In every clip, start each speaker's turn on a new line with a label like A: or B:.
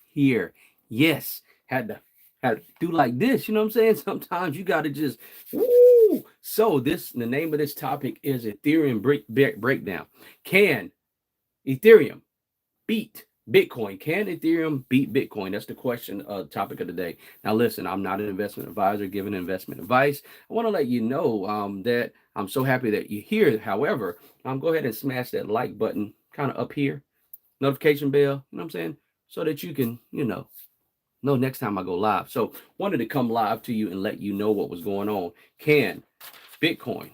A: here. Yes, had to do like this. You know what I'm saying? Sometimes you got to just woo. So the name of this topic is Ethereum breakdown. Can Ethereum beat Bitcoin? Can Ethereum beat Bitcoin? That's the question, topic of the day. Now, listen, I'm not an investment advisor giving investment advice. I want to let you know that I'm so happy that you're here. However, go ahead and smash that like button kind of up here, notification bell, you know what I'm saying? So that you can, know next time I go live. So, wanted to come live to you and let you know what was going on. Can Bitcoin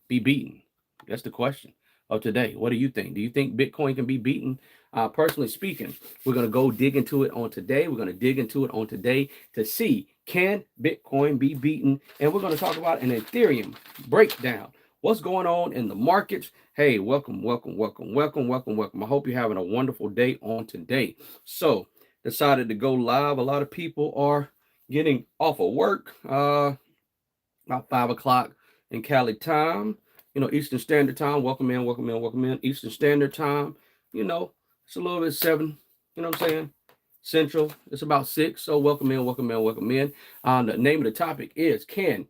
A: be beaten? That's the question of today. What do you think? Do you think Bitcoin can be beaten? Personally speaking, we're going to go dig into it on today. We're going to dig into it on today to see, can Bitcoin be beaten? And we're going to talk about an Ethereum breakdown. What's going on in the markets? Hey, welcome, welcome, welcome, welcome, welcome, welcome. I hope you're having a wonderful day on today. So, decided to go live. A lot of people are getting off of work about 5 o'clock in Cali time, Eastern Standard Time. Welcome in, welcome in, welcome in. Eastern Standard Time, it's a little bit 7, you know what I'm saying? Central, it's about 6. So welcome in, welcome in, welcome in. The name of the topic is, can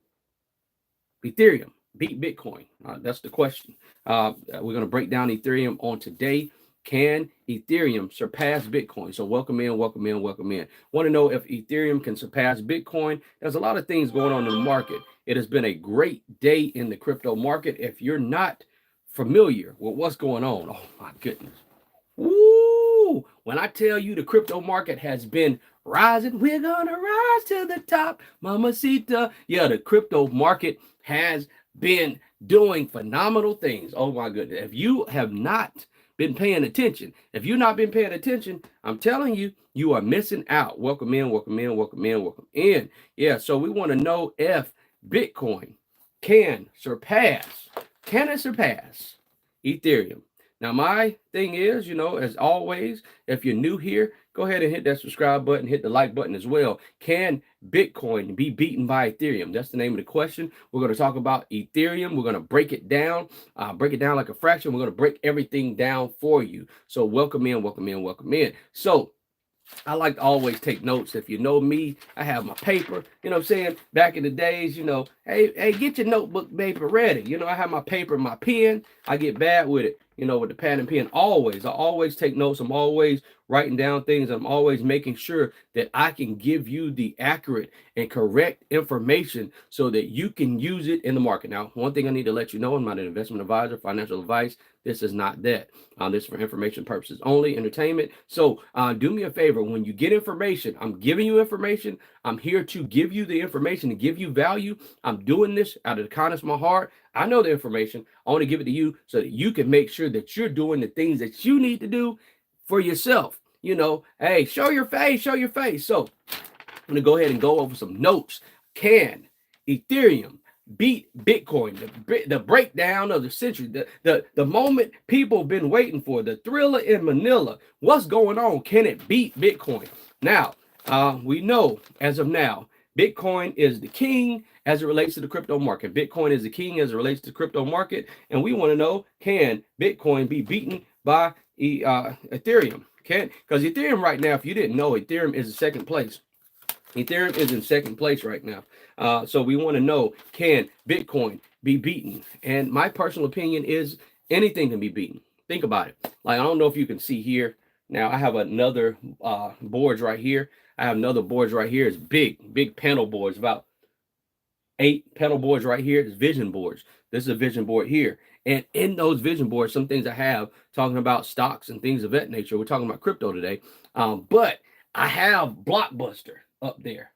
A: Ethereum beat Bitcoin? That's the question. We're going to break down Ethereum on today. Can Ethereum surpass Bitcoin? So welcome in, welcome in, welcome in. Want to know if Ethereum can surpass Bitcoin? There's a lot of things going on in the market. It has been a great day in the crypto market. If you're not familiar with what's going on, oh my goodness. Woo! When I tell you the crypto market has been rising, we're gonna rise to the top, mamacita. Yeah, the crypto market has been doing phenomenal things. Oh my goodness. If you have not been paying attention, if you've not been paying attention, I'm telling you, you are missing out. Welcome in, welcome in, welcome in, welcome in. Yeah, so we want to know if Bitcoin can it surpass Ethereum? Now, my thing is, as always, if you're new here, go ahead and hit that subscribe button, hit the like button as well. Can Bitcoin be beaten by Ethereum? That's the name of the question. We're going to talk about Ethereum. We're going to break it down like a fraction. We're going to break everything down for you. So welcome in, welcome in, welcome in. So I like to always take notes. If you know me, I have my paper, you know what I'm saying? Back in the days, hey, get your notebook paper ready. I have my paper and my pen. I get bad with it, with the pad and pen. I always take notes. I'm always writing down things. I'm always making sure that I can give you the accurate and correct information so that you can use it in the market. Now, one thing I need to let you know, I'm not an investment advisor, financial advice. This is not that. This is for information purposes only, entertainment. So do me a favor. When you get information, I'm giving you information. I'm here to give you the information, to give you value. I'm doing this out of the kindness of my heart. I know the information. I want to give it to you so that you can make sure that you're doing the things that you need to do for yourself. Hey, show your face, show your face. So I'm going to go ahead and go over some notes. Can Ethereum beat Bitcoin? The breakdown of the century, the moment people have been waiting for, the thriller in Manila. What's going on? Can it beat Bitcoin? Now, we know as of now, Bitcoin is the king as it relates to the crypto market. Bitcoin is the king as it relates to the crypto market. And we want to know, can Bitcoin be beaten by Ethereum? Because Ethereum right now, if you didn't know, Ethereum is in second place. Ethereum is in second place right now. So we want to know, can Bitcoin be beaten? And my personal opinion is anything can be beaten. Think about it. Like, I don't know if you can see here. Now, I have another boards right here. I have another boards right here. It's big panel boards, about 8 panel boards right here. It's vision boards. This is a vision board here. And in those vision boards, some things I have talking about stocks and things of that nature. We're talking about crypto today. But I have Blockbuster up there.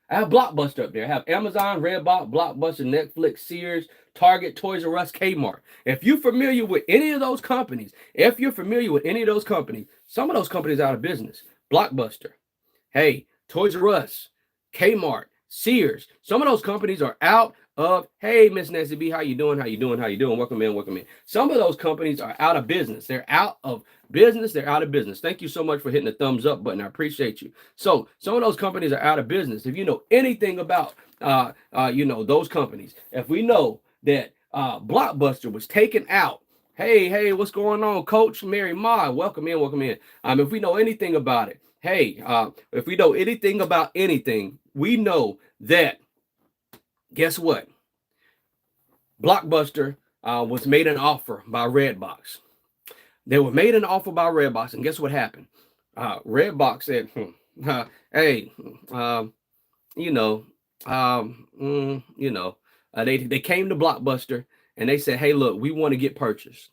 A: I have Blockbuster up there. I have Amazon, Redbox, Blockbuster, Netflix, Sears, Target, Toys R Us, Kmart. If you're familiar with any of those companies, some of those companies are out of business. Blockbuster, hey, Toys R Us, Kmart, Sears. Some of those companies are out of, hey, Miss Nancy B, how you doing? How you doing? How you doing? Welcome in, welcome in. Some of those companies are out of business. They're out of business. They're out of business. Thank you so much for hitting the thumbs up button. I appreciate you. So some of those companies are out of business. If you know anything about, those companies, if we know that Blockbuster was taken out, hey, what's going on, Coach Mary Ma? Welcome in, welcome in. If we know anything about it, hey, if we know anything about anything, we know that, guess what? Blockbuster was made an offer by Redbox. They were made an offer by Redbox, and guess what happened? Redbox said, "Hey, um, you know, they came to Blockbuster and they said, hey, look, we want to get purchased.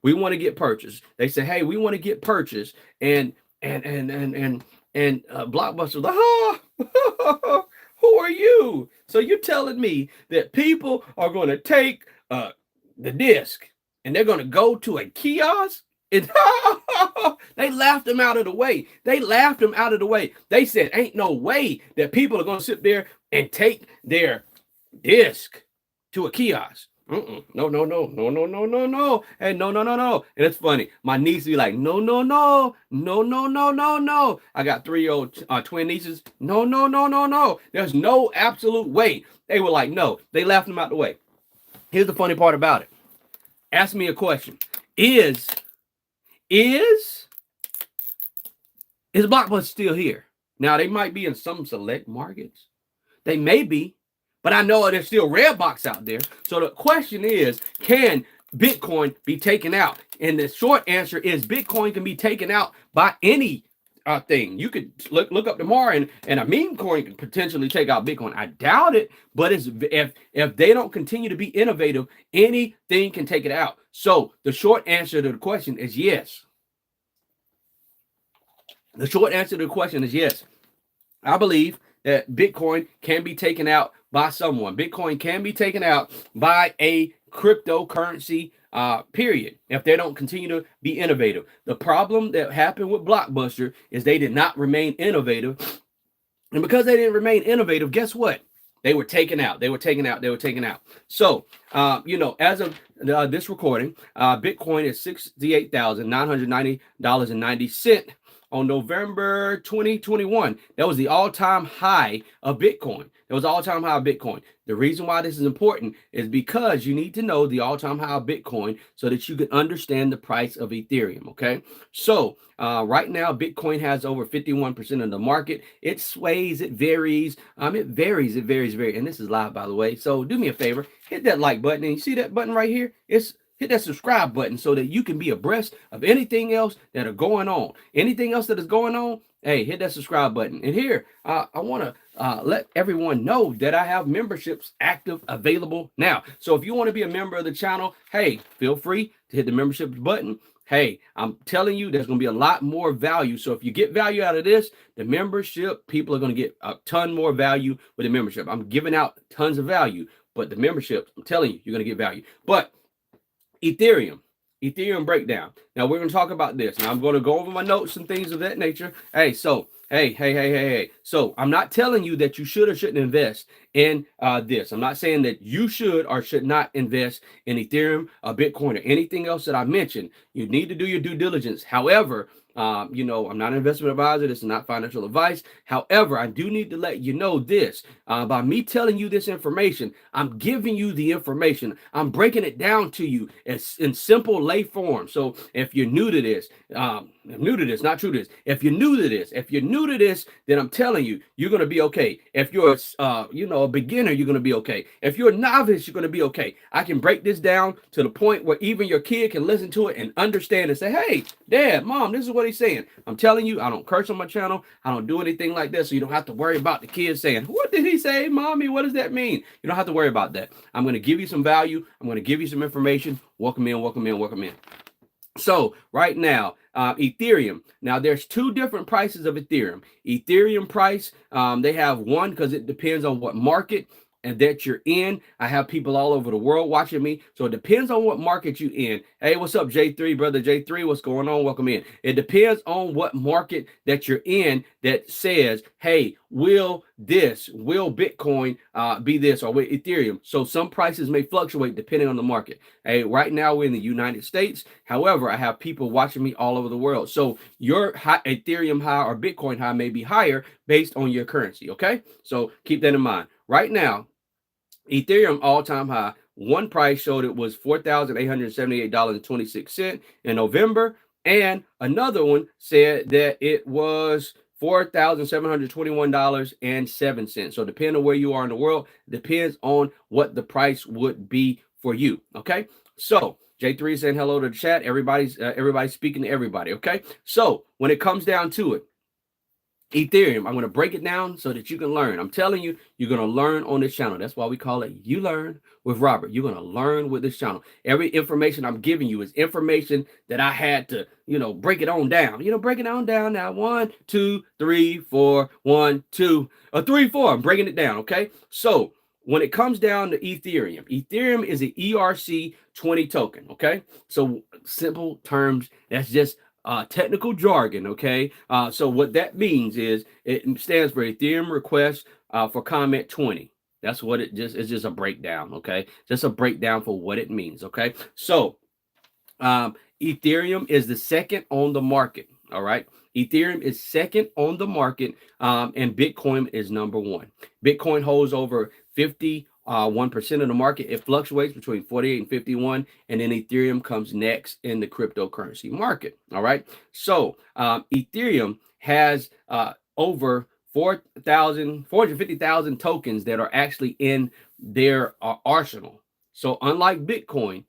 A: We want to get purchased. They said, hey, we want to get purchased, and Blockbuster was like, oh, who are you? So you're telling me that people are going to take the disc and they're going to go to a kiosk? And they laughed him out of the way. They laughed him out of the way. They said, ain't no way that people are going to sit there and take their disc to a kiosk. No, no, no, no, no, no, no, no. Hey, no, no, no, no. And it's funny. My niece be like, no, no, no, no, no, no, no, no. I got 3-year-old twin nieces. No, no, no, no, no. There's no absolute way. They were like, no. They laughed him out the way. Here's the funny part about it. Ask me a question. Is Blockbuster still here? Now, they might be in some select markets. They may be. But I know there's still Redbox out there. So the question is, can Bitcoin be taken out? And the short answer is Bitcoin can be taken out by any thing. You could look up tomorrow and a meme coin can potentially take out Bitcoin. I doubt it, but if they don't continue to be innovative, anything can take it out. So the short answer to the question is yes. The short answer to the question is yes. I believe that Bitcoin can be taken out by someone. Bitcoin can be taken out by a cryptocurrency, period, if they don't continue to be innovative. The problem that happened with Blockbuster is they did not remain innovative. And because they didn't remain innovative, guess what? They were taken out. They were taken out. They were taken out. So, as of this recording, Bitcoin is $68,990.90. On November 2021. That was the all-time high of Bitcoin. That was all-time high of Bitcoin. The reason why this is important is because you need to know the all-time high of Bitcoin so that you can understand the price of Ethereum, okay? So right now, Bitcoin has over 51% of the market. It sways, it varies. It varies. And this is live, by the way. So do me a favor, hit that like button. And you see that button right here? Hit that subscribe button so that you can be abreast of anything else that are going on. Anything else that is going on, hey, hit that subscribe button. And here, I want to let everyone know that I have memberships active, available now. So if you want to be a member of the channel, hey, feel free to hit the membership button. Hey, I'm telling you, there's going to be a lot more value. So if you get value out of this, the membership, people are going to get a ton more value with the membership. I'm giving out tons of value, but the membership, I'm telling you, you're going to get value. But Ethereum Breakdown. Now we're going to talk about this. Now I'm going to go over my notes and things of that nature. Hey, so hey. So I'm not telling you that you should or shouldn't invest in this. I'm not saying that you should or should not invest in Ethereum or Bitcoin or anything else that I mentioned. You need to do your due diligence. However, I'm not an investment advisor. This is not financial advice. However, I do need to let you know this. By me telling you this information, I'm giving you the information. I'm breaking it down to you in simple lay form. So if you're new to this, not true to this. If you're new to this, then I'm telling you, you're going to be okay. If you're, a beginner, you're going to be okay. If you're a novice, you're going to be okay. I can break this down to the point where even your kid can listen to it and understand and say, hey, Dad, Mom, this is what he's saying. I'm telling you, I don't curse on my channel. I don't do anything like that. So you don't have to worry about the kids saying, what did he say, Mommy? What does that mean? You don't have to worry about that. I'm going to give you some value. I'm going to give you some information. Welcome in. So right now, Ethereum. Now there's two different prices of Ethereum. Ethereum price, they have one because it depends on what market and that you're in. I have people all over the world watching me. So it depends on what market you in. Hey, what's up, J3, brother J3? What's going on? Welcome in. It depends on what market that you're in that says, hey, will Bitcoin be this, or will Ethereum? So some prices may fluctuate depending on the market. Hey, right now we're in the United States. However, I have people watching me all over the world. So your Ethereum high or Bitcoin high may be higher based on your currency. Okay, so keep that in mind. Right now, Ethereum all-time high, one price showed it was $4,878.26 in November, and another one said that it was $4,721.07. So depending on where you are in the world, depends on what the price would be for you. Okay. So J3 saying hello to the chat. Everybody's speaking to everybody. Okay. So when it comes down to it, Ethereum, I'm going to break it down so that you can learn. I'm telling you, you're going to learn on this channel. That's why we call it You Learn with Robert. You're going to learn with this channel. Every information I'm giving you is information that I had to, break it on down. Break it on down now. 1, 2, 3, 4, 1, 2, 3, 4. I'm breaking it down. Okay. So when it comes down to Ethereum is an ERC20 token. Okay. So simple terms, that's just technical jargon, okay? So what that means is it stands for Ethereum request for comment 20. That's what it's just a breakdown, okay? Just a breakdown for what it means, okay? So Ethereum is the second on the market, all right? Ethereum is second on the market, and Bitcoin is number one. Bitcoin holds over 51% of the market. It fluctuates between 48 and 51, and then Ethereum comes next in the cryptocurrency market. All right. So Ethereum has over 450,000 tokens that are actually in their arsenal. So unlike Bitcoin,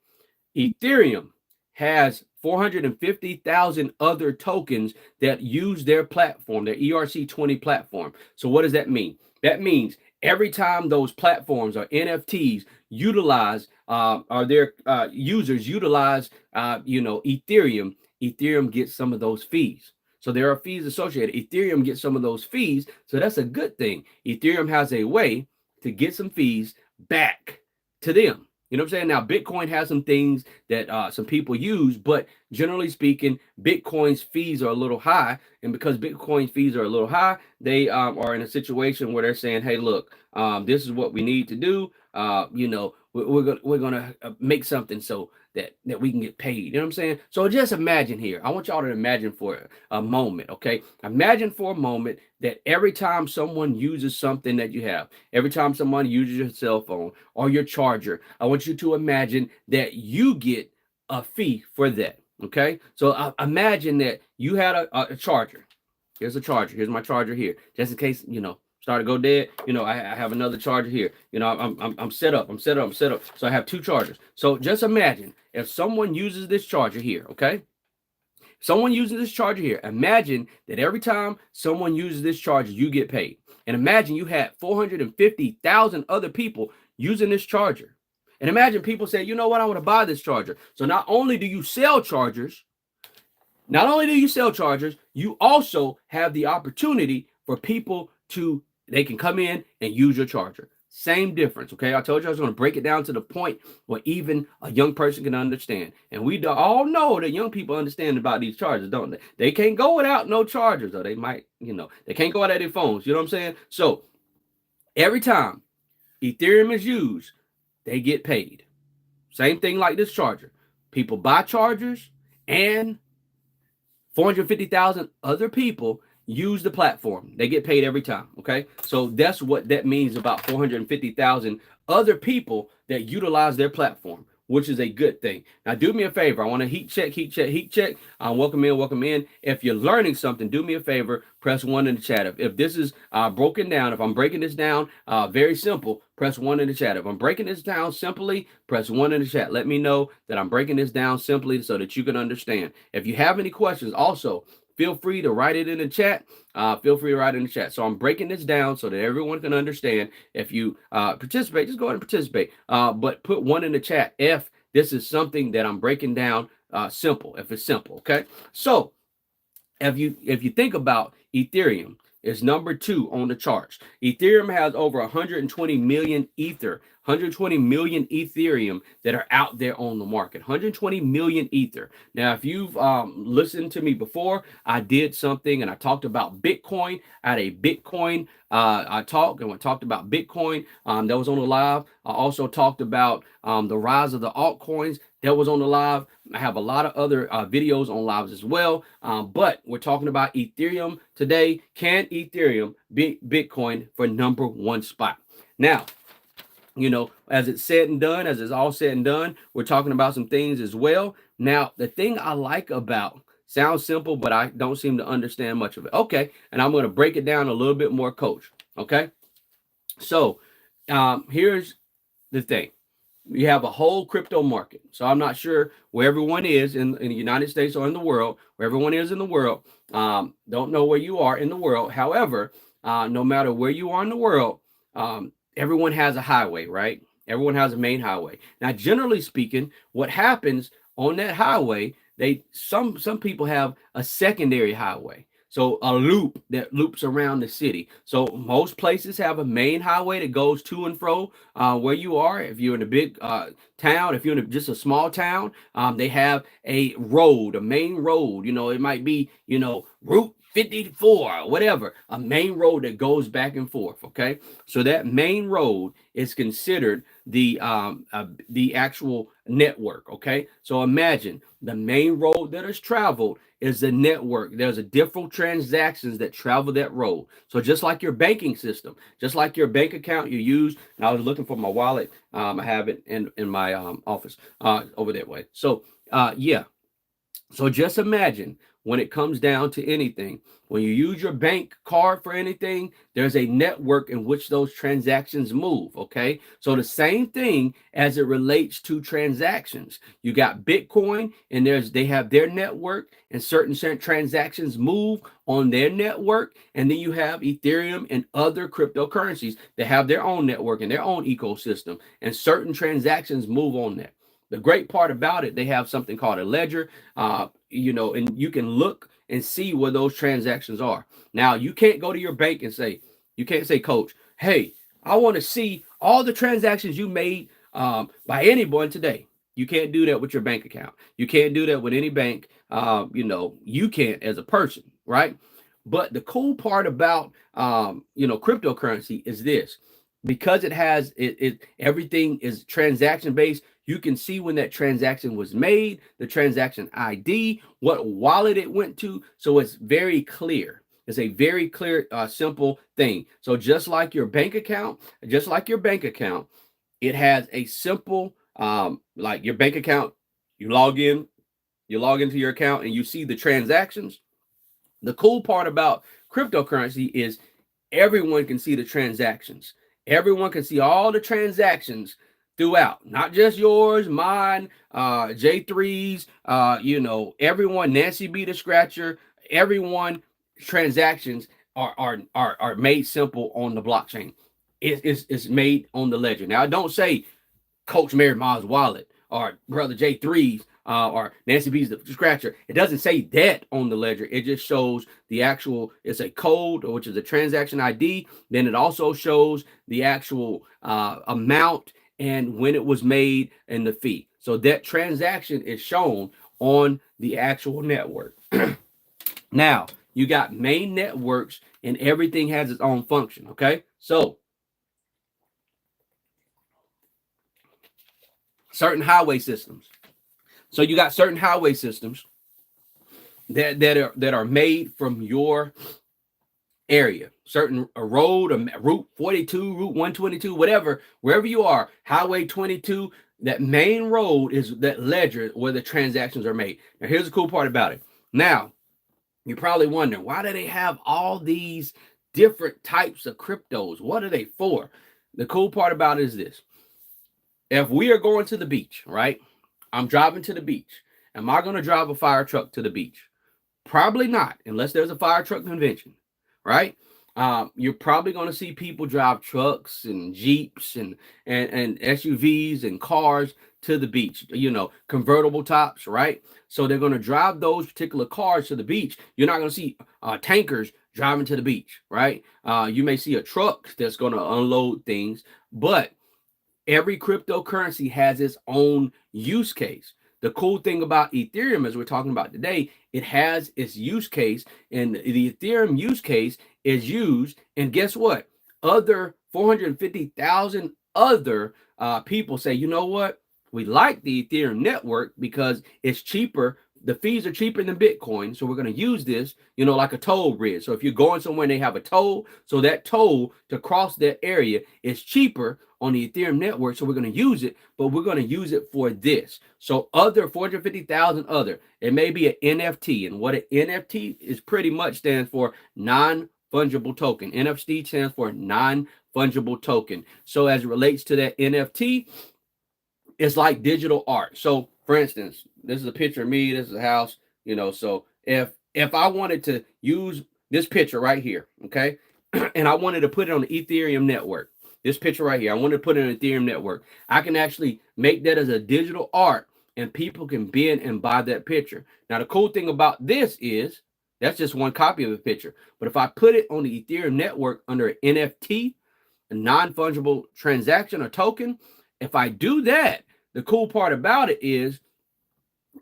A: Ethereum has 450,000 other tokens that use their platform, their ERC20 platform. So what does that mean? That means every time those platforms or NFTs utilize or their users utilize Ethereum gets some of those fees. So there are fees associated. Ethereum gets some of those fees. So that's a good thing. Ethereum has a way to get some fees back to them. You know what I'm saying? Now, Bitcoin has some things that some people use, but generally speaking, Bitcoin's fees are a little high. And because Bitcoin fees are a little high, they are in a situation where they're saying, hey, look, this is what we need to do. We're gonna make something so that we can get paid. You know what I'm saying? So just imagine here. I want y'all to imagine for a moment, okay? Imagine for a moment that every time someone uses something that you have, every time someone uses your cell phone or your charger, I want you to imagine that you get a fee for that, okay? So imagine that you had a charger. Here's a charger. Here's my charger here, just in case, start to go dead. I have another charger here. I'm set up. So I have two chargers. So just imagine if someone uses this charger here, okay? Someone using this charger here. Imagine that every time someone uses this charger, you get paid. And imagine you had 450,000 other people using this charger. And imagine people say, you know what, I want to buy this charger. So not only do you sell chargers, you also have the opportunity for people they can come in and use your charger. Same difference, okay? I told you I was going to break it down to the point where even a young person can understand. And we all know that young people understand about these chargers, don't they? They can't go without no chargers, or they might, they can't go without their phones. You know what I'm saying? So every time Ethereum is used, they get paid. Same thing like this charger. People buy chargers, and 450,000 other people use the platform. They get paid every time, okay? So that's what that means about 450,000 other people that utilize their platform, which is a good thing. Now, do me a favor. I want to heat check. Welcome in. If you're learning something, do me a favor. Press 1 in the chat. If this is broken down, if I'm breaking this down, very simple, press 1 in the chat. If I'm breaking this down simply, press 1 in the chat. Let me know that I'm breaking this down simply so that you can understand. If you have any questions, also, feel free to write it in the chat. So I'm breaking this down so that everyone can understand. If you participate, just go ahead and participate. But put 1 in the chat if this is something that I'm breaking down simple, if it's simple, okay? So if you think about Ethereum, is number 2 on the charts. Ethereum has over 120 million Ether, 120 million Ethereum that are out there on the market. 120 million Ether. Now, if you've listened to me before, I did something and I talked about Bitcoin. I had a Bitcoin talk, and I talked about Bitcoin. That was on the live. I also talked about the rise of the altcoins. That was on the live. I have a lot of other videos on lives as well. But we're talking about Ethereum today. Can Ethereum beat Bitcoin for number 1 spot? Now, as it's said and done, as it's all said and done, we're talking about some things as well. Now, the thing I like about Sounds simple, but I don't seem to understand much of it. Okay, and I'm going to break it down a little bit more, Coach. Okay, so here's the thing. You have a whole crypto market. So I'm not sure where everyone is in the United States or in the world, where everyone is in the world. Don't know where you are in the world. However, no matter where you are in the world, everyone has a highway, right? Everyone has a main highway. Now, generally speaking, what happens on that highway, some people have a secondary highway. So a loop that loops around the city. So most places have a main highway that goes to and fro where you are. If you're in a big town, if you're in just a small town, they have a road, a main road. It might be, Route 54 or whatever, a main road that goes back and forth. Okay, so that main road is considered the actual network. Okay, so imagine the main road that is traveled is the network. There's a different transactions that travel that road. So just like your banking system, just like your bank account you use, and I was looking for my wallet. I have it in my office over that way. So yeah. So just imagine when it comes down to anything, when you use your bank card for anything, there's a network in which those transactions move. Okay. So the same thing as it relates to transactions. You got Bitcoin and they have their network and certain transactions move on their network. And then you have Ethereum and other cryptocurrencies that have their own network and their own ecosystem, and certain transactions move on there. The great part about it, they have something called a ledger, and you can look and see where those transactions are. Now, you can't go to your bank and you can't say, Coach, hey, I want to see all the transactions you made by anyone today. You can't do that with your bank account. You can't do that with any bank. You can't as a person, right? But the cool part about, cryptocurrency is this. Because it has everything is transaction based, you can see when that transaction was made, the transaction ID, what wallet it went to. So it's very clear. It's a very clear, simple thing. So just like your bank account, it has a simple, like your bank account, you log into your account and you see the transactions. The cool part about cryptocurrency is everyone can see the transactions. Everyone can see all the transactions throughout, not just yours, mine, J3's, everyone, Nancy B the Scratcher, everyone transactions are made simple on the blockchain. It's made on the ledger. Now, I don't say Coach Mary Miles' wallet or Brother J3's or Nancy B's the Scratcher. It doesn't say that on the ledger. It just shows the actual, it's a code, which is a transaction ID. Then it also shows the actual amount and when it was made and the fee. So that transaction is shown on the actual network. Now, you got main networks and everything has its own function. Okay. So certain highway systems. So you got certain highway systems that are made from your area. Certain a road, a Route 42, Route 122, whatever, wherever you are, Highway 22, that main road is that ledger where the transactions are made. Now, here's the cool part about it. Now, you're probably wondering, why do they have all these different types of cryptos? What are they for? The cool part about it is this. If we are going to the beach, right? I'm driving to the beach. Am I going to drive a fire truck to the beach? Probably not, unless there's a fire truck convention, right? You're probably going to see people drive trucks and Jeeps and SUVs and cars to the beach, convertible tops, right? So they're going to drive those particular cars to the beach. You're not going to see tankers driving to the beach, right? You may see a truck that's going to unload things, but every cryptocurrency has its own use case. The cool thing about Ethereum, as we're talking about today, it has its use case, and the Ethereum use case is used. And guess what? Other 450,000 other people say, you know what? We like the Ethereum network because it's cheaper. The fees are cheaper than Bitcoin. So we're going to use this, like a toll bridge. So if you're going somewhere and they have a toll, so that toll to cross that area is cheaper on the Ethereum network, so we're going to use it, but we're going to use it for this. So other 450,000 other, it may be an NFT, and what an NFT is pretty much stands for non-fungible token. NFT stands for non-fungible token. So as it relates to that NFT, it's like digital art. So for instance, this is a picture of me, this is a house, so if I wanted to use this picture right here, okay, and I wanted to put it on the Ethereum network, this picture right here, I wanted to put it on the Ethereum network, I can actually make that as a digital art, and people can bid and buy that picture. Now, the cool thing about this is that's just one copy of the picture. But if I put it on the Ethereum network under an NFT, a non-fungible transaction or token, if I do that, the cool part about it is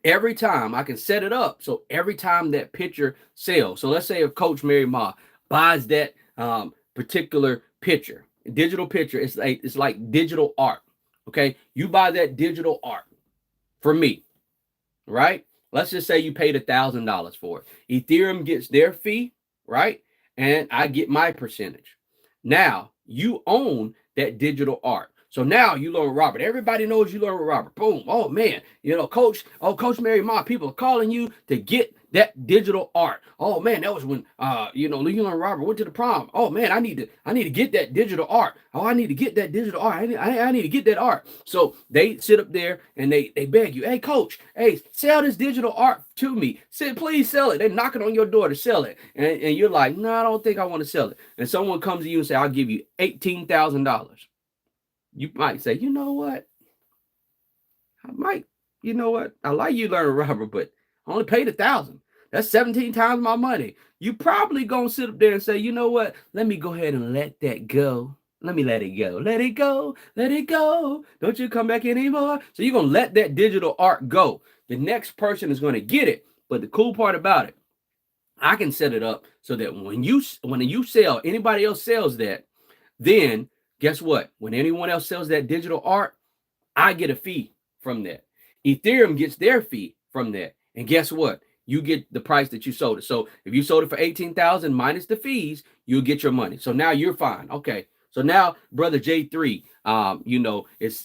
A: every time I can set it up. So every time that picture sells. So let's say if Coach Mary Ma buys that particular picture, digital picture, it's like digital art. Okay. You buy that digital art for me, right? Let's just say you paid $1,000 for it. Ethereum gets their fee, right? And I get my percentage. Now you own that digital art. So now you learn Robert. Everybody knows you learn with Robert. Boom. Oh man, Coach Mary Ma, people are calling you to get that digital art. Oh man, that was when you learn Robert went to the prom. Oh man, I need to get that digital art. Oh, I need to get that digital art. I need to get that art. So they sit up there and they beg you, hey coach, hey, sell this digital art to me. Say, please sell it. They're knocking on your door to sell it. And you're like, no, I don't think I want to sell it. And someone comes to you and say, I'll give you $18,000. You might say, you know what? I like you learning Robert, but I only paid $1,000. That's 17 times my money. You probably gonna sit up there and say, you know what? Let me go ahead and let that go. Let me let it go. Let it go. Let it go. Don't you come back anymore. So you're gonna let that digital art go. The next person is gonna get it. But the cool part about it, I can set it up so that when you sell, anybody else sells that, then guess what? When anyone else sells that digital art, I get a fee from that. Ethereum gets their fee from that. And guess what? You get the price that you sold it. So if you sold it for 18,000 minus the fees, you'll get your money. So now you're fine. Okay. So now brother J3,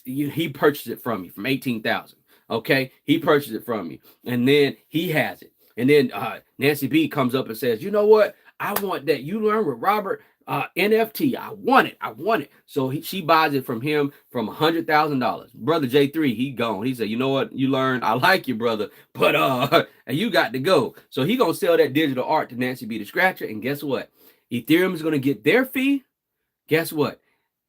A: he purchased it from you from 18,000. Okay. He purchased it from you. And then he has it. And then Nancy B comes up and says, you know what? I want that. You learn with Robert. NFT, I want it. So she buys it from him from $100,000. Brother J3, he gone. He said, you know what? You learned. I like you, brother, but and you got to go. So he gonna sell that digital art to Nancy B the Scratcher, and guess what? Ethereum is gonna get their fee. Guess what?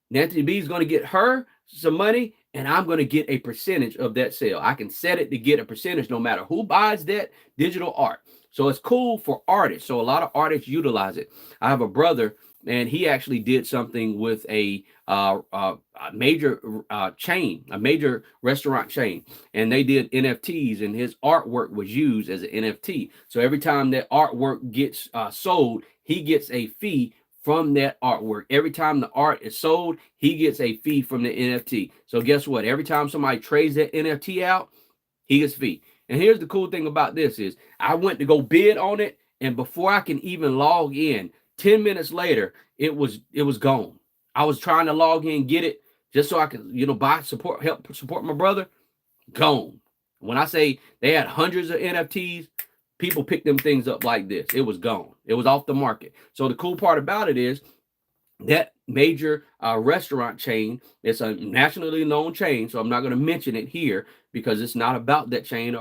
A: Nancy B is gonna get her some money, and I'm gonna get a percentage of that sale. I can set it to get a percentage no matter who buys that digital art. So it's cool for artists. So a lot of artists utilize it. I have a brother, and he actually did something with a major chain, a major restaurant chain, and they did NFTs, and his artwork was used as an NFT. So every time that artwork gets sold, he gets a fee from that artwork. Every time the art is sold, he gets a fee from the NFT. So guess what? Every time somebody trades that NFT out, he gets a fee. And here's the cool thing about this is I went to go bid on it, and before I can even log in, 10 minutes later, it was gone. I was trying to log in, get it, just so I could, help support my brother. Gone. When I say they had hundreds of NFTs, people picked them things up like this. It was gone. It was off the market. So the cool part about it is that major restaurant chain, it's a nationally known chain, so I'm not going to mention it here because it's not about that chain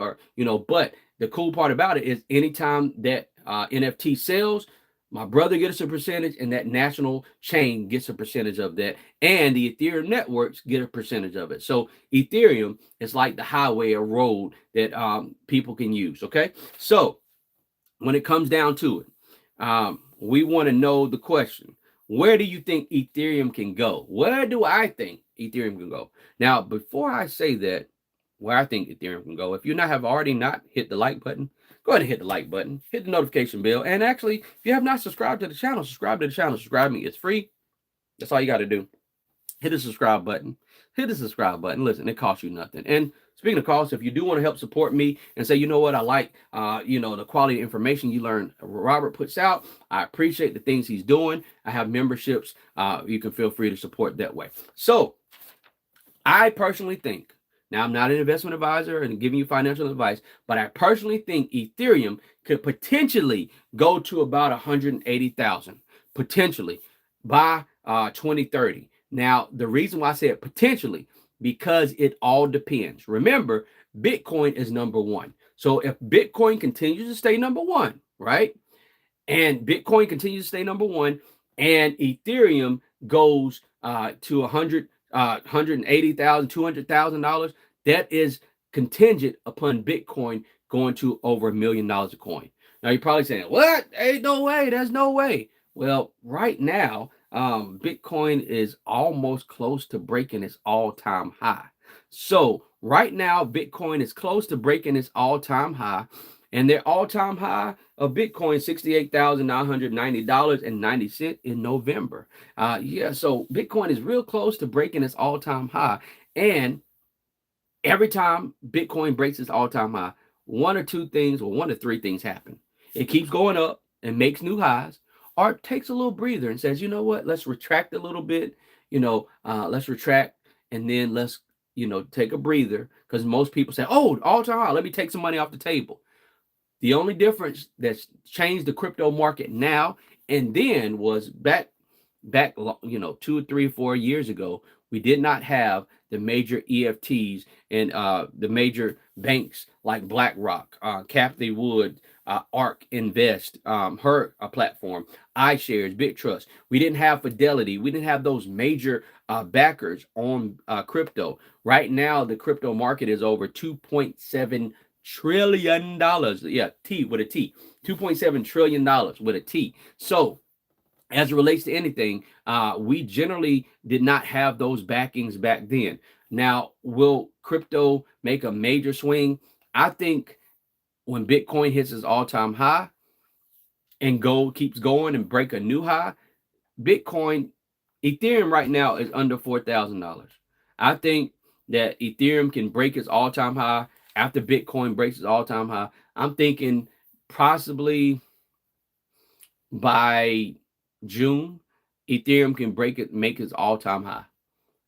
A: but the cool part about it is anytime that NFT sells, my brother gets a percentage, and that national chain gets a percentage of that, and the Ethereum networks get a percentage of it. So Ethereum is like the highway or road that people can use. Okay, so when it comes down to it, we want to know the question: where do you think Ethereum can go? Where do I think Ethereum can go? Now, before I say that, where I think Ethereum can go, if you have already not hit the like button, go ahead and hit the like button, hit the notification bell. And actually, if you have not subscribed to the channel, subscribe to the channel. Subscribe me. It's free. That's all you got to do. Hit the subscribe button. Hit the subscribe button. Listen, it costs you nothing. And speaking of costs, if you do want to help support me and say, you know what, I like, the quality of information you learn Robert puts out. I appreciate the things he's doing. I have memberships. You can feel free to support that way. So I personally think, now I'm not an investment advisor and giving you financial advice, but I personally think Ethereum could potentially go to about 180,000 potentially by 2030. Now, the reason why I say it potentially, because it all depends. Remember, Bitcoin is number one. So if Bitcoin continues to stay number one, right? And Bitcoin continues to stay number one, and Ethereum goes to 180,000, $200,000. That is contingent upon Bitcoin going to over $1 million a coin. Now you're probably saying, "What? Ain't no way. There's no way." Well, right now, Bitcoin is almost close to breaking its all-time high. So right now, Bitcoin is close to breaking its all-time high, and their all-time high of Bitcoin, $68,990.90 in November. Yeah, so Bitcoin is real close to breaking its all-time high. And every time Bitcoin breaks its all-time high, one or two things, or one or three things happen. It keeps going up and makes new highs, or it takes a little breather and says, you know what, let's retract a little bit, let's retract, and then let's, take a breather, because most people say, oh, all-time high, let me take some money off the table. The only difference that's changed the crypto market now and then was back, 2 or 3 or 4 years ago, we did not have the major EFTs and the major banks like BlackRock, Cathie Wood, ARK Invest, her platform, iShares, BitTrust. We didn't have Fidelity. We didn't have those major backers on crypto. Right now, the crypto market is over $2.7 trillion. Yeah, T with a T. $2.7 trillion with a T. So as it relates to anything, we generally did not have those backings back then. Now, will crypto make a major swing? I think when Bitcoin hits its all-time high and gold keeps going and break a new high, Ethereum right now is under $4,000. I think that Ethereum can break its all-time high after Bitcoin breaks its all-time high. I'm thinking possibly by June, Ethereum can make its all-time high.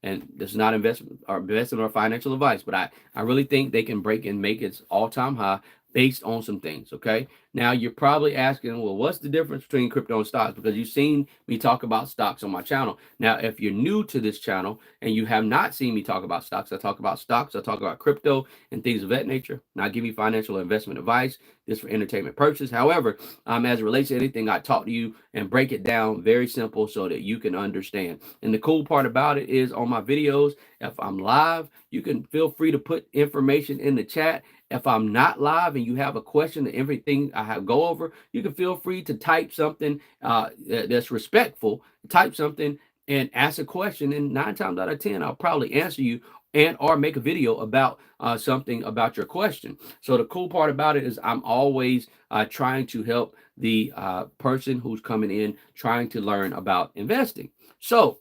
A: And this is not investment or financial advice, but I really think they can break and make its all-time high based on some things. Okay. Now you're probably asking, well, what's the difference between crypto and stocks? Because you've seen me talk about stocks on my channel. Now, if you're new to this channel and you have not seen me talk about stocks, I talk about crypto and things of that nature. And I give you financial investment advice. This for entertainment purposes. However, as it relates to anything, I talk to you and break it down very simple so that you can understand. And the cool part about it is on my videos, if I'm live, you can feel free to put information in the chat. If I'm not live and you have a question to everything I have go over, you can feel free to type something that's respectful, type something and ask a question. And 9 times out of 10, I'll probably answer you and or make a video about something about your question. So the cool part about it is I'm always trying to help the person who's coming in, trying to learn about investing. So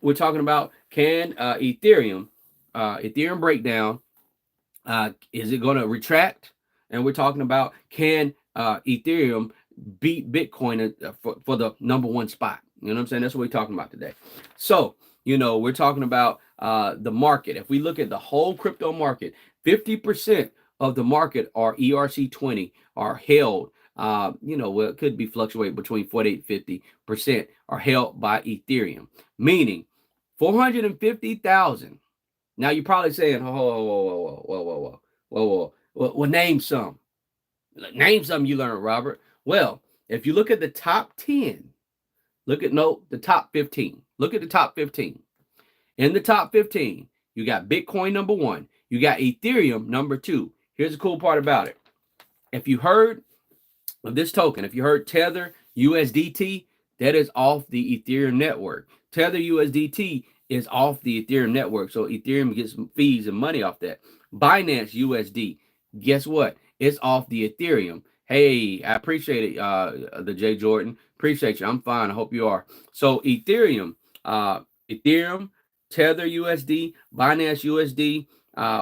A: we're talking about can Ethereum Breakdown, is it going to retract? And we're talking about can Ethereum beat Bitcoin for the number one spot? You know what I'm saying? That's what we're talking about today. So, we're talking about the market. If we look at the whole crypto market, 50% of the market are ERC20 are held. Well, it could be fluctuate between 48 and 50% are held by Ethereum, meaning 450,000. Now you're probably saying, whoa. Well, name some. Name some you learned, Robert. Well, if you look at the top 10, the top 15. Look at the top 15. In the top 15, you got Bitcoin number 1. You got Ethereum number 2. Here's the cool part about it. If you heard of this token, if you heard Tether USDT, that is off the Ethereum network. Tether USDT is off the Ethereum network. So Ethereum gets some fees and money off that. Binance USD, guess what? It's off the Ethereum. Hey, I appreciate it, the J Jordan. Appreciate you. I'm fine. I hope you are. So Ethereum, Tether USD, Binance USD,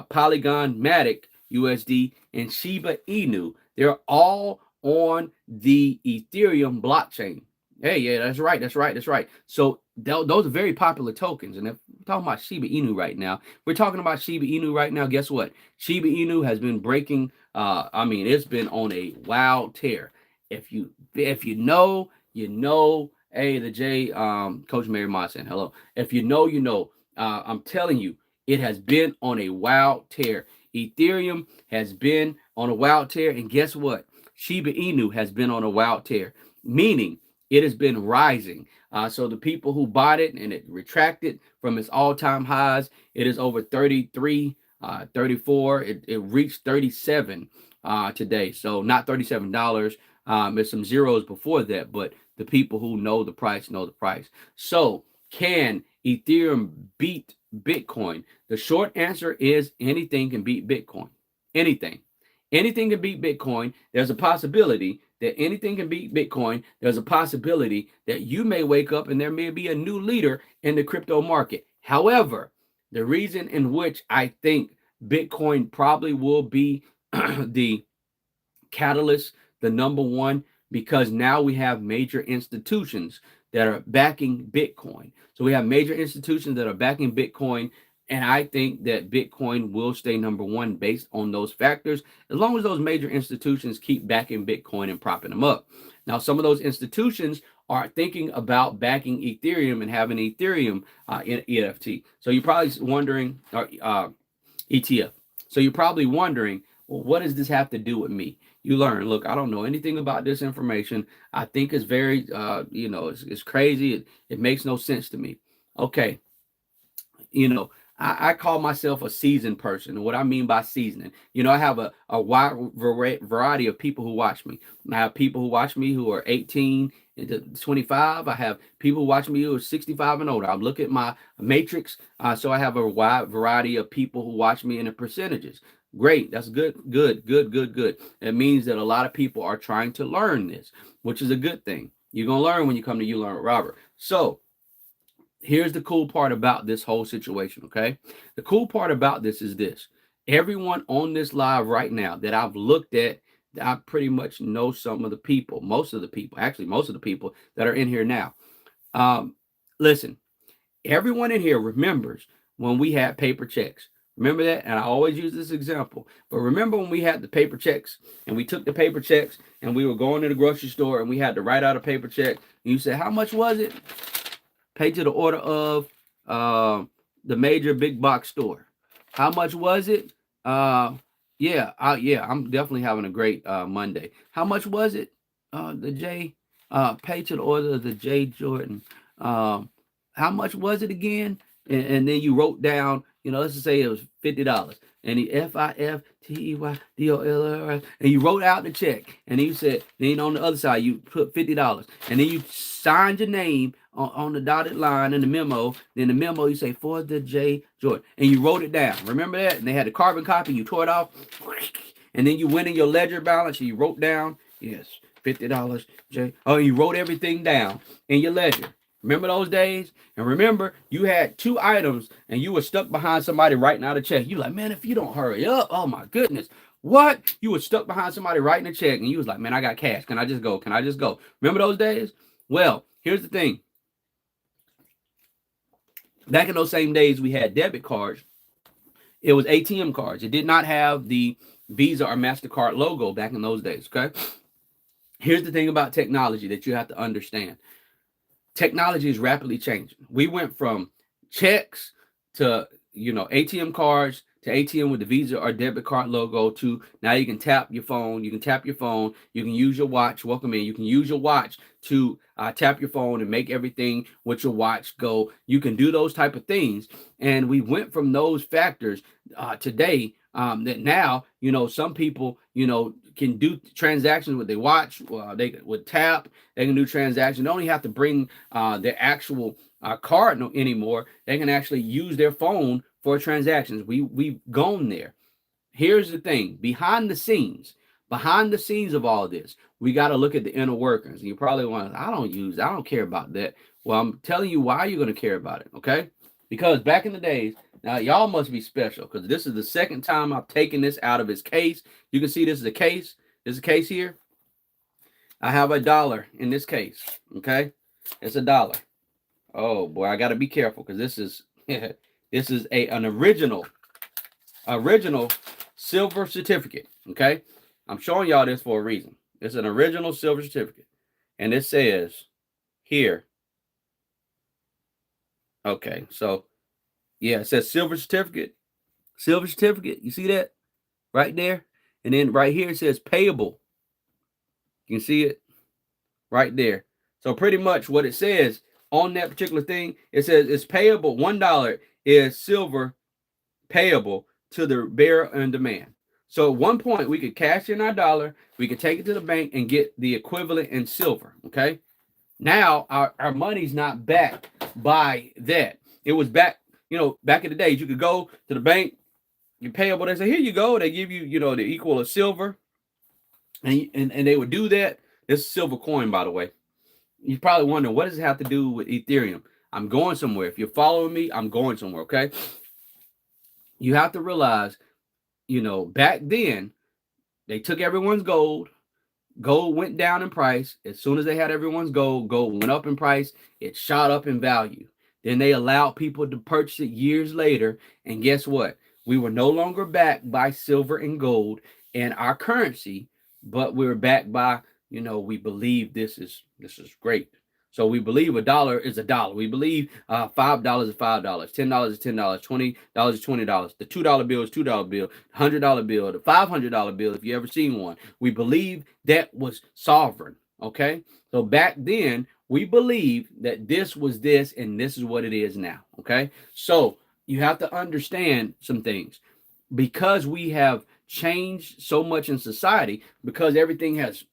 A: Polygon Matic USD, and Shiba Inu. They're all on the Ethereum blockchain. Hey, yeah, that's right. That's right. That's right. So those are very popular tokens. And if we're talking about Shiba Inu right now, we're talking about Shiba Inu right now. Guess what? Shiba Inu has been breaking. I mean, it's been on a wild tear. If you know, you know. Hey, the J, Coach Mary Moss saying hello. If you know, you know. I'm telling you, it has been on a wild tear. Ethereum has been on a wild tear, and guess what? Shiba Inu has been on a wild tear, meaning it has been rising. So the people who bought it and it retracted from its all-time highs, it is over 33, 34. It reached 37 today. So not $37. There's some zeros before that, but the people who know the price know the price. So can Ethereum beat Bitcoin? The short answer is anything can beat Bitcoin. Anything. Anything can beat Bitcoin. There's a possibility that anything can beat Bitcoin. There's a possibility that you may wake up and there may be a new leader in the crypto market. However, the reason in which I think Bitcoin probably will be the catalyst, the number one, because now we have major institutions that are backing Bitcoin. So we have major institutions that are backing Bitcoin. And I think that Bitcoin will stay number one based on those factors, as long as those major institutions keep backing Bitcoin and propping them up. Now, some of those institutions are thinking about backing Ethereum and having Ethereum in EFT. So you're probably wondering, or ETF. So you're probably wondering, well, what does this have to do with me? You learn, look, I don't know anything about this information. I think it's very, it's crazy. It makes no sense to me. Okay. I call myself a seasoned person. And what I mean by seasoning, I have a wide variety of people who watch me. I have people who watch me who are 18 to 25. I have people who watch me who are 65 and older. I look at my matrix. So I have a wide variety of people who watch me in the percentages. Great. That's good. Good, good, good, good. It means that a lot of people are trying to learn this, which is a good thing. You're going to learn when you come to You Learn with Robert. So here's the cool part about this whole situation, okay? The cool part about this is this. Everyone on this live right now that I've looked at, I pretty much know some of the people, most of the people that are in here now. Listen, everyone in here remembers when we had paper checks. Remember that? And I always use this example. But remember when we had the paper checks and we took the paper checks and we were going to the grocery store and we had to write out a paper check. And you said, how much was it? Pay to the order of the major big box store. How much was it? I'm definitely having a great Monday. How much was it? The J, pay to the order of the J Jordan. How much was it again? And then you wrote down, let's just say it was $50. And the FIFTEYDOLLAR, and you wrote out the check. And then you said, then on the other side, you put $50. And then you signed your name on the dotted line in the memo. Then the memo, you say, for the J Jordan. And you wrote it down. Remember that? And they had a carbon copy. You tore it off. And then you went in your ledger balance and you wrote down, yes, $50, J. Oh, you wrote everything down in your ledger. Remember those days? And remember, you had two items and you were stuck behind somebody writing out a check. You like, man, if you don't hurry up, oh my goodness. What? You were stuck behind somebody writing a check and you was like, man, I got cash. Can I just go? Can I just go? Remember those days? Well, here's the thing. Back in those same days, we had debit cards. It was ATM cards. It did not have the Visa or MasterCard logo back in those days, okay? Here's the thing about technology that you have to understand. Technology is rapidly changing. We went from checks to, ATM cards to ATM with the Visa or debit card logo to now you can tap your phone. You can tap your phone. You can use your watch. Welcome in. You can use your watch to tap your phone and make everything with your watch go. You can do those type of things. And we went from those factors today that now, some people, can do transactions with their watch. They would tap. They can do transactions. They don't even have to bring their actual card anymore. They can actually use their phone for transactions. We've gone there. Here's the thing: behind the scenes of all this, we got to look at the inner workings. And you probably want, I don't care about that. Well, I'm telling you why you're going to care about it. Okay, because back in the days. Now, y'all must be special because this is the second time I've taken this out of its case. You can see this is a case. There's a case here. I have a dollar in this case. Okay, it's a dollar. Oh boy, I got to be careful because this is this is an original silver certificate. Okay, I'm showing y'all this for a reason. It's an original silver certificate, and it says here. Okay, so yeah, it says silver certificate. Silver certificate. You see that right there? And then right here it says payable. You can see it right there. So pretty much what it says on that particular thing, it says it's payable. $1 is silver payable to the bearer on demand. So at one point we could cash in our dollar, we could take it to the bank and get the equivalent in silver. Okay. Now our money's not backed by that. It was back, back in the days, you could go to the bank, you payable. They say, here you go. They give you, the equal of silver. And they would do that. This is silver coin, by the way. You're probably wondering, what does it have to do with Ethereum? I'm going somewhere. If you're following me, I'm going somewhere, okay? You have to realize, back then, they took everyone's gold. Gold went down in price. As soon as they had everyone's gold went up in price. It shot up in value. Then they allowed people to purchase it years later. And guess what? We were no longer backed by silver and gold and our currency, but we were backed by, we believe this is great. So we believe a dollar is a dollar. We believe $5 is $5, $10 is $10, $20 is $20. The $2 bill is $2 bill, $100 bill, the $500 bill, if you ever seen one. We believe that was sovereign. Okay, so back then we believed that this was this, and this is what it is now. Okay, so you have to understand some things because we have changed so much in society, because everything has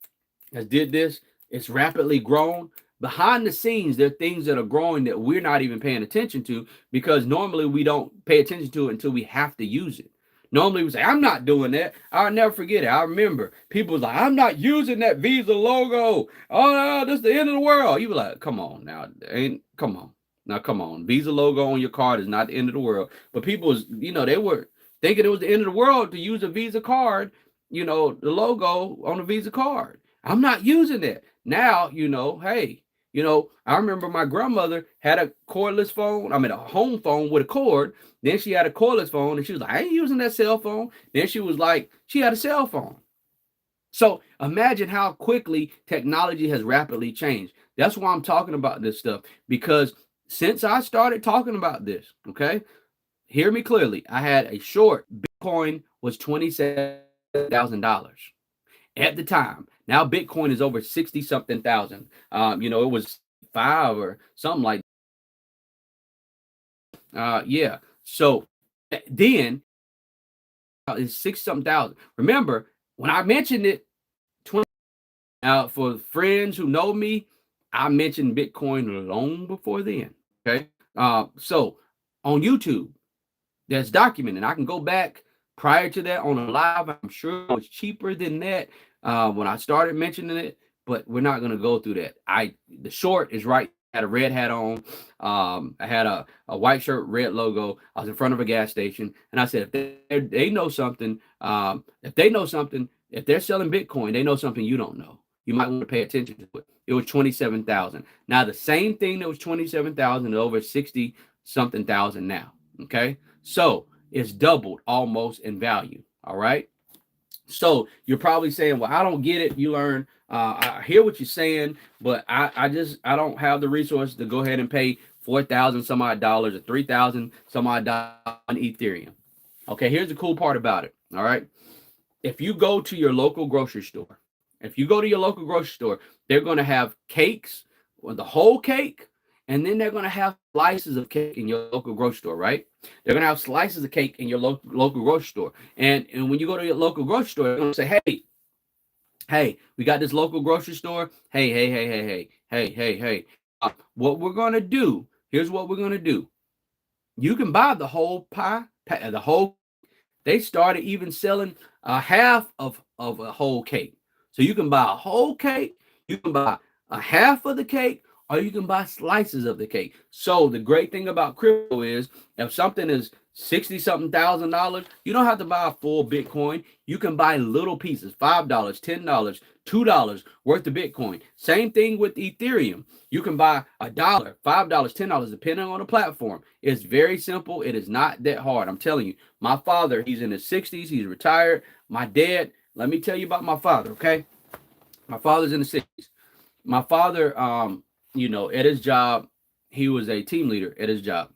A: did this. It's rapidly grown. Behind the scenes, there are things that are growing that we're not even paying attention to, because normally we don't pay attention to it until we have to use it. Normally we say, I'm not doing that. I'll never forget it. I remember people was like, I'm not using that Visa logo. Oh, no, this is the end of the world. You were like, come on now. Come on. Visa logo on your card is not the end of the world. But people was, they were thinking it was the end of the world to use a Visa card, the logo on a Visa card. I'm not using that. Now, hey, I remember my grandmother had a cordless phone. A home phone with a cord. Then she had a cordless phone, and she was like, I ain't using that cell phone. Then she was like, she had a cell phone. So imagine how quickly technology has rapidly changed. That's why I'm talking about this stuff, because since I started talking about this, okay, hear me clearly. I had a short. Bitcoin was $27,000 at the time. Now Bitcoin is over 60 something thousand. It was 5 or something like yeah. So then it's 6 something thousand. Remember when I mentioned it 20 for friends who know me, I mentioned Bitcoin long before then. Okay. So on YouTube, that's documented. I can go back prior to that on a live. I'm sure it was cheaper than that when I started mentioning it, but we're not going to go through that. The short is right. I had a red hat on. I had a white shirt, red logo. I was in front of a gas station, and I said, if they know something, if they're selling Bitcoin, they know something you don't know. You might want to pay attention to it. It was 27,000. Now the same thing that was 27,000 is over 60 something thousand now. Okay, so it's doubled almost in value. All right. So you're probably saying, well, I don't get it. You learn. I hear what you're saying, but I don't have the resources to go ahead and pay $4,000 some odd dollars or $3,000 some odd dollars on Ethereum. Okay, here's the cool part about it. All right. If you go to your local grocery store, they're going to have cakes, or the whole cake, and then they're going to have slices of cake in your local grocery store, right? They're going to have slices of cake in your local grocery store. And when you go to your local grocery store, they're going to say, hey, we got this local grocery store. Hey. What we're going to do, here's what we're going to do. You can buy the whole pie, they started even selling a half of a whole cake. So you can buy a whole cake, you can buy a half of the cake, or you can buy slices of the cake. So the great thing about crypto is if something is 60-something thousand. You don't have to buy a full Bitcoin. You can buy little pieces, $5, $10, $2 worth of Bitcoin. Same thing with Ethereum. You can buy $1, $5, $10, depending on the platform. It's very simple. It is not that hard. I'm telling you, my father, he's in his 60s. He's retired. My dad, let me tell you about my father, okay? My father's in the 60s. My father, at his job, he was a team leader at his job.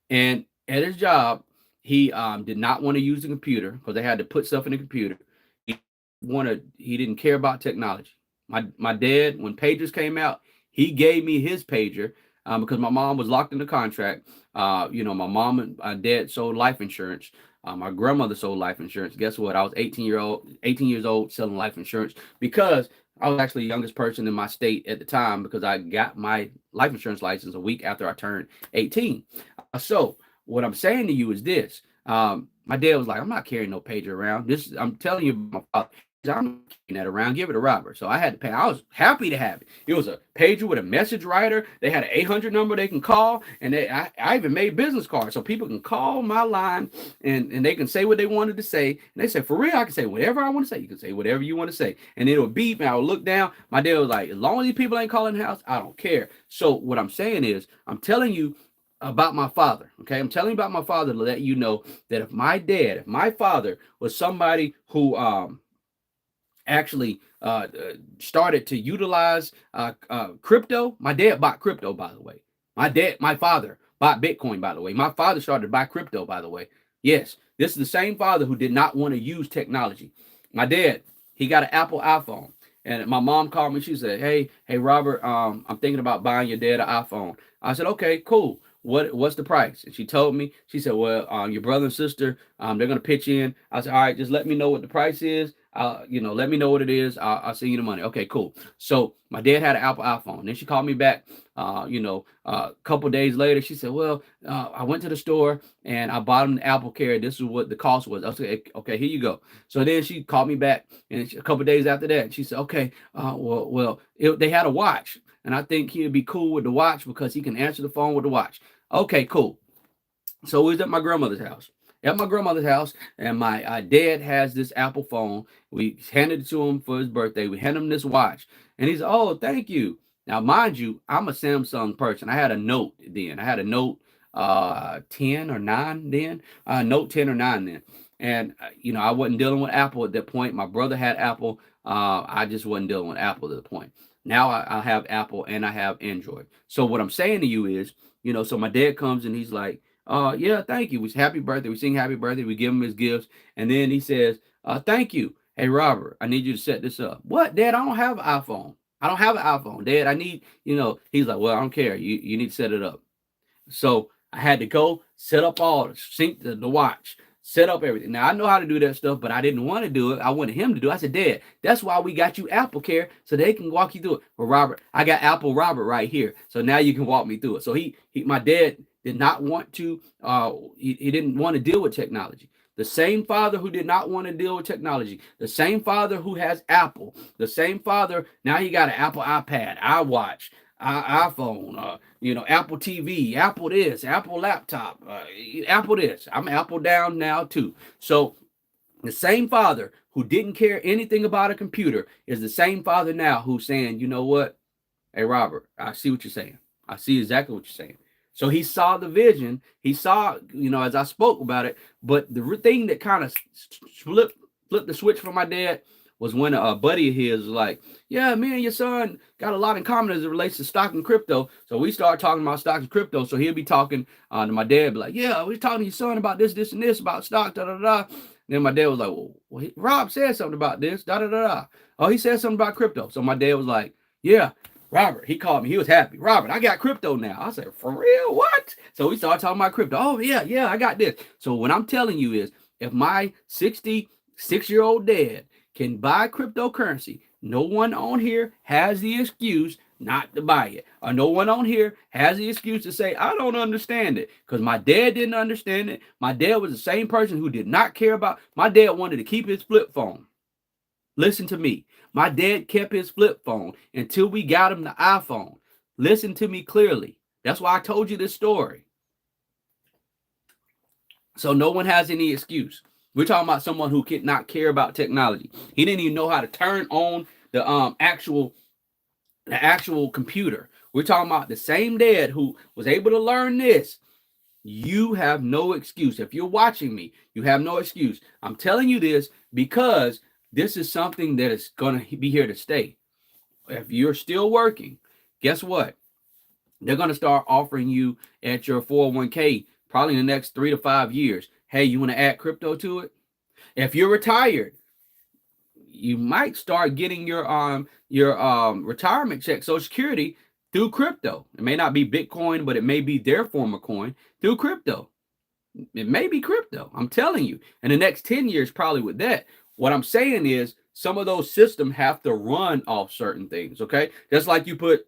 A: And at his job, he did not want to use the computer because they had to put stuff in the computer. He didn't care about technology. My dad, when pagers came out, he gave me his pager because my mom was locked in the contract. My mom and my dad sold life insurance. My grandmother sold life insurance. Guess what? I was 18 years old selling life insurance because I was actually the youngest person in my state at the time because I got my life insurance license a week after I turned 18. So what I'm saying to you is this. My dad was like, I'm not carrying no pager around. I'm telling you, my father, I'm not carrying that around. Give it to Robert. So I had to pay. I was happy to have it. It was a pager with a message writer. They had an 800 number they can call. And I even made business cards so people can call my line and they can say what they wanted to say. And they said, for real, I can say whatever I want to say. You can say whatever you want to say. And it would beep and I would look down. My dad was like, as long as these people ain't calling the house, I don't care. So what I'm saying is, I'm telling you about my father. Okay. I'm telling you about my father to let you know that if my father was somebody who actually started to utilize crypto. My dad bought crypto, by the way. My father bought Bitcoin, by the way. My father started to buy crypto, by the way. Yes, this is the same father who did not want to use technology. My dad, he got an Apple iPhone. And my mom called me. She said, hey, Robert, I'm thinking about buying your dad an iPhone. I said, okay, cool. What's the price? And she told me, she said, well, your brother and sister, they're going to pitch in. I said, all right, just let me know what the price is. Let me know what it is. I'll send you the money. Okay, cool. So my dad had an Apple iPhone. Then she called me back, a couple days later. She said, well, I went to the store and I bought him the Apple Care. This is what the cost was. I said, okay, here you go. So then she called me back and a couple days after that, she said, okay, they had a watch. And I think he'd be cool with the watch because he can answer the phone with the watch. Okay, cool. So we was at my grandmother's house. And my dad has this Apple phone. We handed it to him for his birthday. We handed him this watch. And he's, oh, thank you. Now, mind you, I'm a Samsung person. I had a Note then. I had a Note 10 or 9 then. Note 10 or 9 then. And, I wasn't dealing with Apple at that point. My brother had Apple. I just wasn't dealing with Apple at the point. Now I have Apple and I have Android. So what I'm saying to you is, so my dad comes and he's like, yeah, thank you. We happy birthday. We sing happy birthday. We give him his gifts. And then he says, thank you. Hey, Robert, I need you to set this up. What, Dad? I don't have an iPhone. I don't have an iPhone. Dad, I need, he's like, well, I don't care. You need to set it up. So I had to go set up sync the watch, set up everything. Now, I know how to do that stuff, but I didn't want to do it. I wanted him to do it. I said, Dad, that's why we got you Apple Care, so they can walk you through it. But Robert, I got Apple Robert right here, so now you can walk me through it. So my dad did not want to, he didn't want to deal with technology. The same father who did not want to deal with technology, the same father who has Apple, the same father, now he got an Apple iPad, iWatch, iPhone, Apple TV, Apple this, Apple laptop, Apple this. I'm Apple down now too. So the same father who didn't care anything about a computer is the same father now who's saying, you know what? Hey, Robert, I see what you're saying. I see exactly what you're saying. So he saw the vision. He saw, as I spoke about it. But the thing that kind of flipped the switch for my dad was when a buddy of his was like, yeah, me and your son got a lot in common as it relates to stock and crypto. So we started talking about stock and crypto. So he'll be talking to my dad, be like, yeah, we're talking to your son about this, and this, about stock, da-da-da. Then my dad was like, well, Rob said something about this, da-da-da-da. Oh, he said something about crypto. So my dad was like, yeah, Robert, he called me. He was happy. Robert, I got crypto now. I said, for real? What? So we started talking about crypto. Oh, yeah, I got this. So what I'm telling you is, if my 66-year-old dad can buy cryptocurrency, no one on here has the excuse not to buy it. Or no one on here has the excuse to say, I don't understand it. Because my dad didn't understand it. My dad was the same person who did not care about. My dad wanted to keep his flip phone. Listen to me. My dad kept his flip phone until we got him the iPhone. Listen to me clearly. That's why I told you this story. So no one has any excuse. We're talking about someone who could not care about technology. He didn't even know how to turn on the actual computer. We're talking about the same dad who was able to learn this. You have no excuse. If you're watching me, you have no excuse. I'm telling you this because this is something that is going to be here to stay. If you're still working, guess what? They're going to start offering you at your 401k probably in the next 3 to 5 years. Hey, you want to add crypto to it? If you're retired, you might start getting your retirement check, Social Security, through crypto. It may not be Bitcoin, but it may be their form of coin through crypto. It may be crypto. I'm telling you. In the next 10 years, probably with that. What I'm saying is some of those systems have to run off certain things. Okay. Just like you put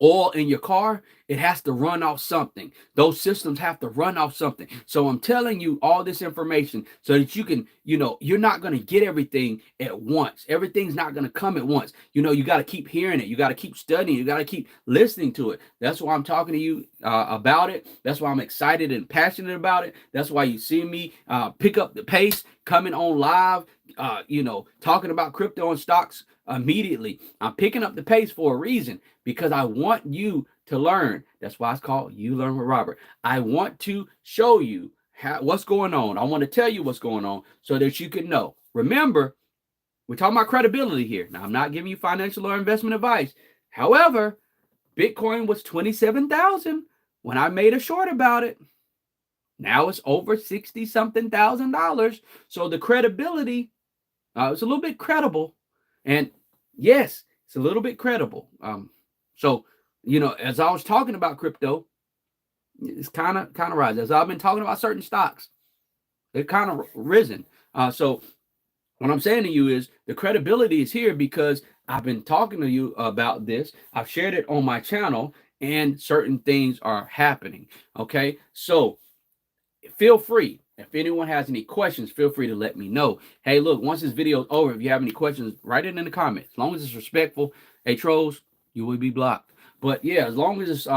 A: oil in your car, it has to run off something. Those systems have to run off something. So I'm telling you all this information so that you can, you're not going to get everything at once. Everything's not going to come at once. You got to keep hearing it. You got to keep studying. You got to keep listening to it. That's why I'm talking to you about it. That's why I'm excited and passionate about it. That's why you see me pick up the pace, coming on live, talking about crypto and stocks immediately. I'm picking up the pace for a reason, because I want you to learn. That's why it's called You Learn with Robert. I want to show you what's going on. I want to tell you what's going on so that you can know. Remember, we're talking about credibility here. Now, I'm not giving you financial or investment advice. However, Bitcoin was 27,000 when I made a short about it. Now it's over 60 something $1,000. So the credibility, it's a little bit credible. And yes, it's a little bit credible. So, as I was talking about crypto, it's kind of rising. As I've been talking about certain stocks, they're kind of risen. So what I'm saying to you is the credibility is here because I've been talking to you about this. I've shared it on my channel and certain things are happening. Okay. So feel free. If anyone has any questions, feel free to let me know. Hey, look, once this video is over, if you have any questions, write it in the comments. As long as it's respectful, hey, trolls, you will be blocked. But yeah, as long as it's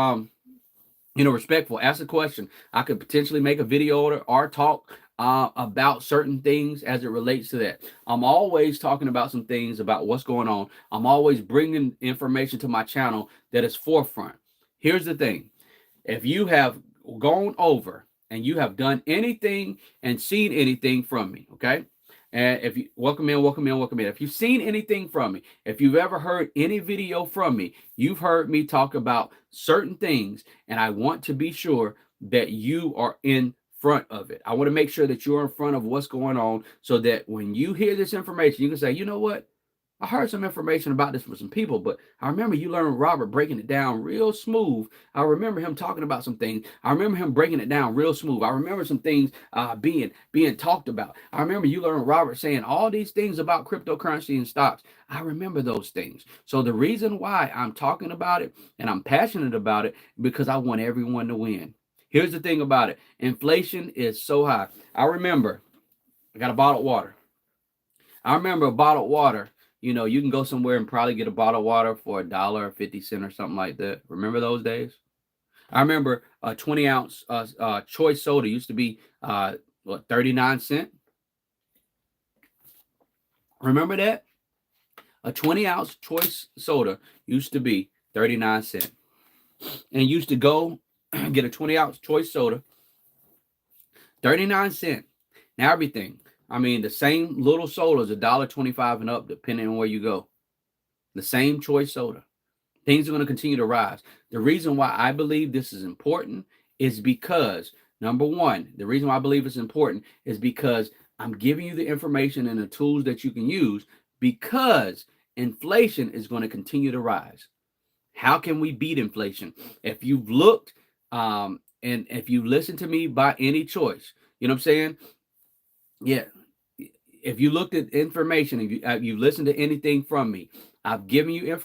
A: respectful, ask a question. I could potentially make a video or talk about certain things as it relates to that. I'm always talking about some things about what's going on. I'm always bringing information to my channel that is forefront. Here's the thing. If you have gone over and you have done anything and seen anything from me, okay? And if you welcome in. If you've seen anything from me, if you've ever heard any video from me, you've heard me talk about certain things, and I want to be sure that you are in front of it. I want to make sure that you're in front of what's going on so that when you hear this information, you can say, you know what? I heard some information about this from some people, but I remember You Learn with Robert breaking it down real smooth. I remember him talking about some things. I remember him breaking it down real smooth. I remember some things being talked about. I remember You Learn with Robert saying all these things about cryptocurrency and stocks. I remember those things. So the reason why I'm talking about it and I'm passionate about it, because I want everyone to win. Here's the thing about it. Inflation is so high. I remember I got a bottled water. I remember a bottled water. You can go somewhere and probably get a bottle of water for $1.50 or something like that. Remember those days? I remember a 20-ounce choice soda used to be 39 cents. Remember that? A 20-ounce choice soda used to be 39 cents. And used to go get a 20-ounce choice soda, 39 cents. Now everything. I mean, the same little soda is $1.25 and up, depending on where you go. The same choice soda. Things are going to continue to rise. The reason why I believe this is important is because, number one, the reason why I believe it's important is because I'm giving you the information and the tools that you can use, because inflation is going to continue to rise. How can we beat inflation? If you've looked and if you listen to me by any choice, you know what I'm saying? Yeah. If you looked at information, if you listened to anything from me, I've given you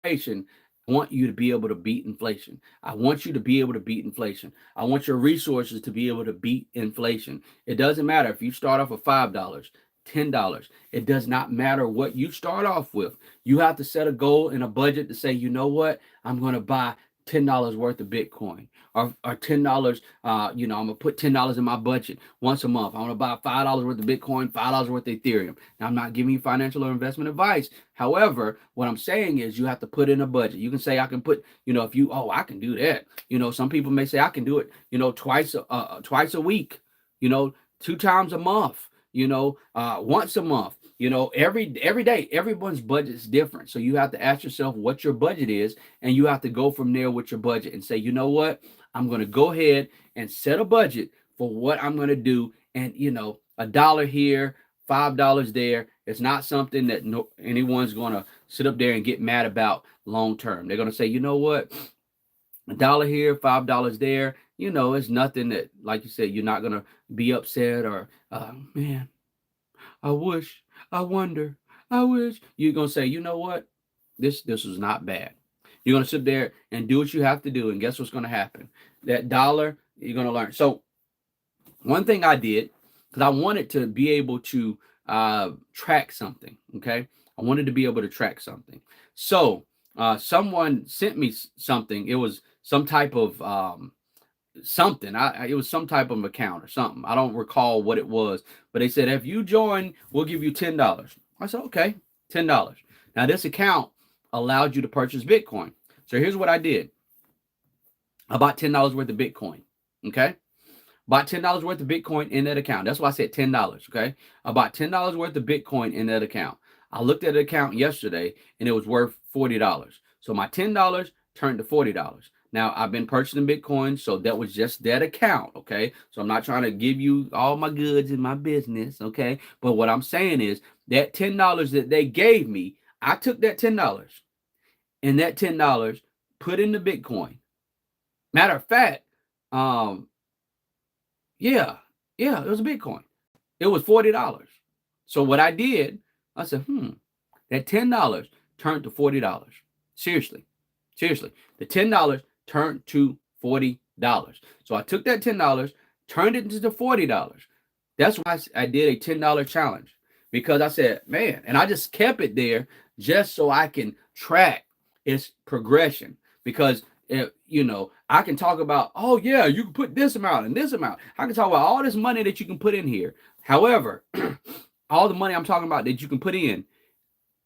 A: information. I want you to be able to beat inflation. I want you to be able to beat inflation. I want your resources to be able to beat inflation. It doesn't matter if you start off with $5, $10. It does not matter what you start off with. You have to set a goal and a budget to say, you know what? I'm going to buy $10 worth of Bitcoin, or $10. I'm gonna put $10 in my budget once a month. I'm gonna buy $5 worth of Bitcoin, $5 worth of Ethereum. Now, I'm not giving you financial or investment advice. However, what I'm saying is you have to put in a budget. You can say I can put, if you, I can do that. Some people may say I can do it, twice a week, 2 times a month, once a month. Every day, everyone's budget is different. So you have to ask yourself what your budget is, and you have to go from there with your budget and say, you know what, I'm going to go ahead and set a budget for what I'm going to do. And, $1 here, $5 there. It's not something that anyone's going to sit up there and get mad about long term. They're going to say, you know what, $1 here, $5 there. It's nothing that, like you said, you're not going to be upset or, man, I wish, I wonder, I wish. You're going to say, you know what? This was not bad. You're going to sit there and do what you have to do. And guess what's going to happen? That dollar, you're going to learn. So one thing I did, because I wanted to be able to track something. Okay. I wanted to be able to track something. So someone sent me something. It was some type of something. It was some type of account or something. I don't recall what it was, but they said, if you join, we'll give you $10. I said, okay, $10. Now this account allowed you to purchase Bitcoin. So here's what I did. I bought $10 worth of Bitcoin. Okay. Bought $10 worth of Bitcoin in that account. That's why I said $10. Okay. I bought $10 worth of Bitcoin in that account. I looked at the account yesterday and it was worth $40. So my $10 turned to $40. Now, I've been purchasing Bitcoin, so that was just that account, okay? So I'm not trying to give you all my goods in my business, okay? But what I'm saying is that $10 that they gave me, I took that $10 and that $10 put into Bitcoin. Matter of fact, it was a Bitcoin. It was $40. So what I did, I said, that $10 turned to $40. Seriously, the $10 turned to $40. So I took that $10, turned it into $40. That's why I did a $10 challenge, because I said, man, and I just kept it there just so I can track its progression. Because I can talk about, oh yeah, you can put this amount and this amount. I can talk about all this money that you can put in here. However, all the money I'm talking about that you can put in,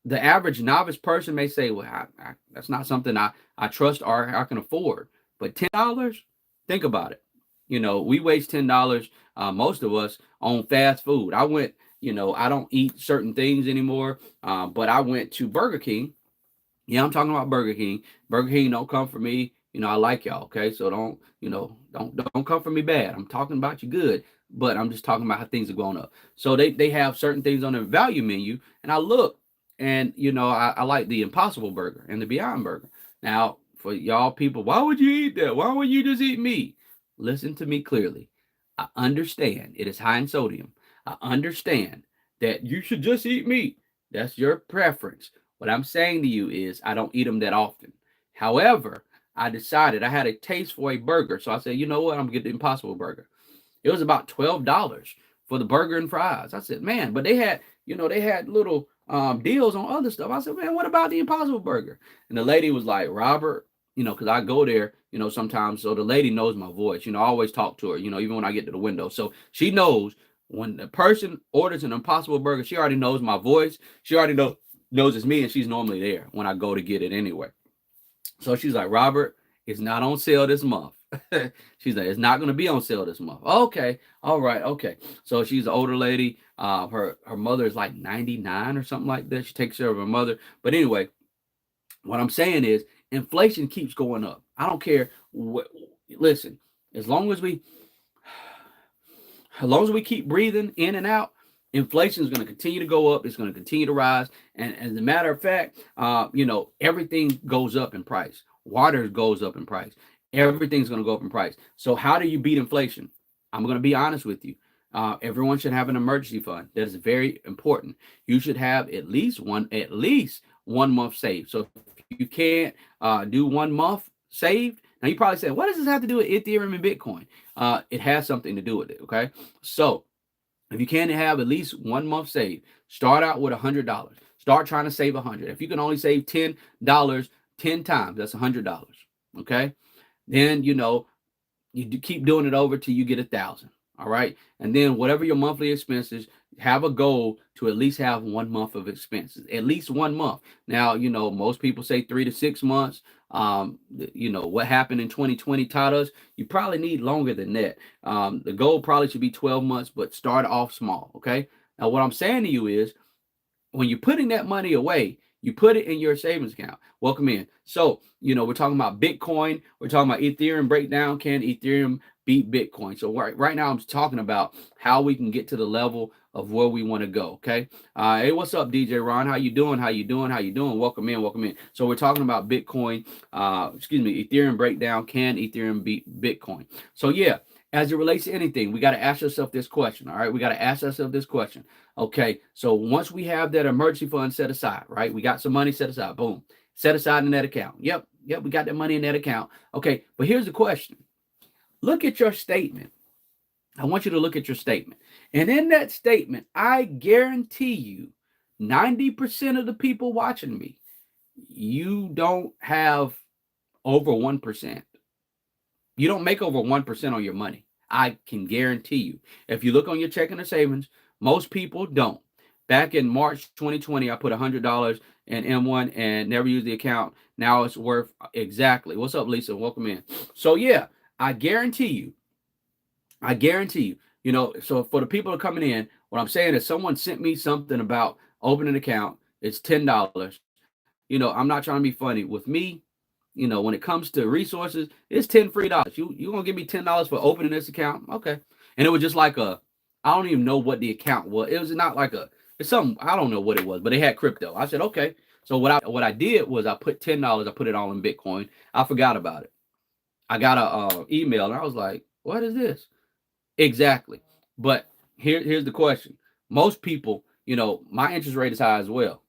A: the average novice person may say, well, that's not something I trust or I can afford. But $10, think about it. We waste $10, most of us, on fast food. I went, I don't eat certain things anymore, but I went to Burger King. Yeah, I'm talking about Burger King. Burger King don't come for me. I like y'all, okay? So don't come for me bad. I'm talking about you good, but I'm just talking about how things are going up. So they have certain things on their value menu, and I look, and, I like the Impossible Burger and the Beyond Burger. Now, for y'all people, why would you eat that? Why would you just eat meat? Listen to me clearly. I understand it is high in sodium. I understand that you should just eat meat. That's your preference. What I'm saying to you is I don't eat them that often. However, I decided I had a taste for a burger. So I said, you know what? I'm going to get the Impossible Burger. It was about $12 for the burger and fries. I said, man, but they had little deals on other stuff. I said, man, what about the Impossible Burger? And the lady was like, Robert, because I go there, sometimes. So the lady knows my voice. I always talk to her, even when I get to the window. So she knows when the person orders an Impossible Burger, she already knows my voice. She already knows it's me, and she's normally there when I go to get it anyway. So she's like, Robert, it's not on sale this month. She's like, it's not going to be on sale this month. Okay. All right. Okay. So she's an older lady. Her mother is like 99 or something like that. She takes care of her mother. But anyway, what I'm saying is inflation keeps going up. I don't care. Listen, as long as we keep breathing in and out, inflation is going to continue to go up. It's going to continue to rise. And as a matter of fact, everything goes up in price. Water goes up in price. Everything's going to go up in price. So how do you beat inflation? I'm going to be honest with you. Everyone should have an emergency fund. That is very important. You should have at least one month saved. So if you can't do 1 month saved, now you probably say, what does this have to do with Ethereum and Bitcoin? It has something to do with it. Okay. So if you can't have at least 1 month saved, start out with $100. Start trying to save $100. If you can only save $10 10 times, that's $100. Okay. Then, you keep doing it over till you get 1,000. All right. And then whatever your monthly expenses, have a goal to at least have 1 month of expenses, at least 1 month. Now, most people say 3 to 6 months. What happened in 2020 taught us you probably need longer than that. The goal probably should be 12 months, but start off small. Okay. Now, what I'm saying to you is, when you're putting that money away, you put it in your savings account. Welcome in. So, we're talking about Bitcoin. We're talking about Ethereum breakdown. Can Ethereum beat Bitcoin? So right now I'm talking about how we can get to the level of where we want to go. Okay. Hey, what's up, DJ Ron? How you doing? How you doing? How you doing? Welcome in. Welcome in. So we're talking about Bitcoin. Ethereum breakdown. Can Ethereum beat Bitcoin? So yeah, as it relates to anything, we got to ask ourselves this question. All right. We got to ask ourselves this question. Okay, so once we have that emergency fund set aside, right? We got some money set aside. Boom. Set aside in that account. Yep, we got that money in that account. Okay, but here's the question. Look at your statement. I want you to look at your statement. And in that statement, I guarantee you 90% of the people watching me, you don't have over 1%. You don't make over 1% on your money. I can guarantee you. If you look on your checking or savings, most people don't. Back in March 2020, I put $100 in M1 and never used the account. Now it's worth exactly. What's up, Lisa? Welcome in. So yeah, I guarantee you. So for the people that are coming in, what I'm saying is someone sent me something about opening an account. It's $10. I'm not trying to be funny. With me, when it comes to resources, it's $10 free. You gonna give me $10 for opening this account? Okay. And it was just like I don't even know what the account was. It was not like it's something, I don't know what it was, but it had crypto. I said, okay. So what I did was I put $10, I put it all in Bitcoin. I forgot about it. I got a email and I was like, what is this? Exactly. But here's the question. Most people, my interest rate is high as well.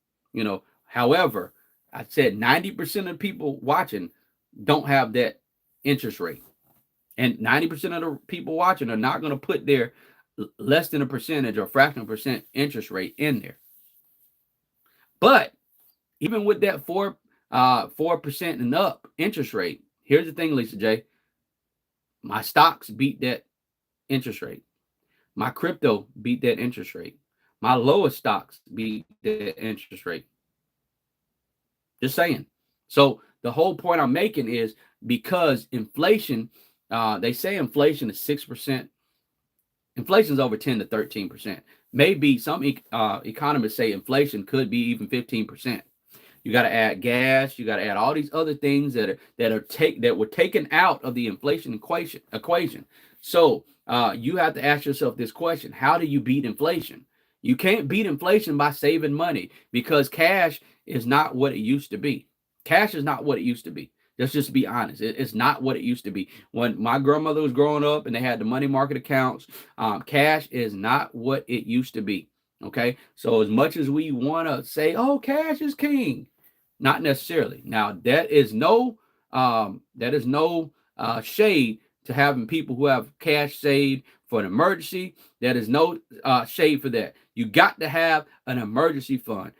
A: However, I said 90% of people watching don't have that interest rate. And 90% of the people watching are not going to put their less than a percentage or fraction of percent interest rate in there. But even with that 4% and up interest rate, here's the thing, Lisa J. My stocks beat that interest rate. My crypto beat that interest rate. My lowest stocks beat that interest rate. Just saying. So the whole point I'm making is because inflation, they say inflation is 6%. Inflation is over 10 to 13%. Maybe some economists say inflation could be even 15%. You got to add gas. You got to add all these other things that were taken out of the inflation equation. So you have to ask yourself this question: how do you beat inflation? You can't beat inflation by saving money, because cash is not what it used to be. Cash is not what it used to be. Let's just be honest. It's not what it used to be. When my grandmother was growing up and they had the money market accounts, cash is not what it used to be. Okay. So as much as we want to say, oh, cash is king, not necessarily. Now that is no shade to having people who have cash saved for an emergency. That is no shade for that. You got to have an emergency fund,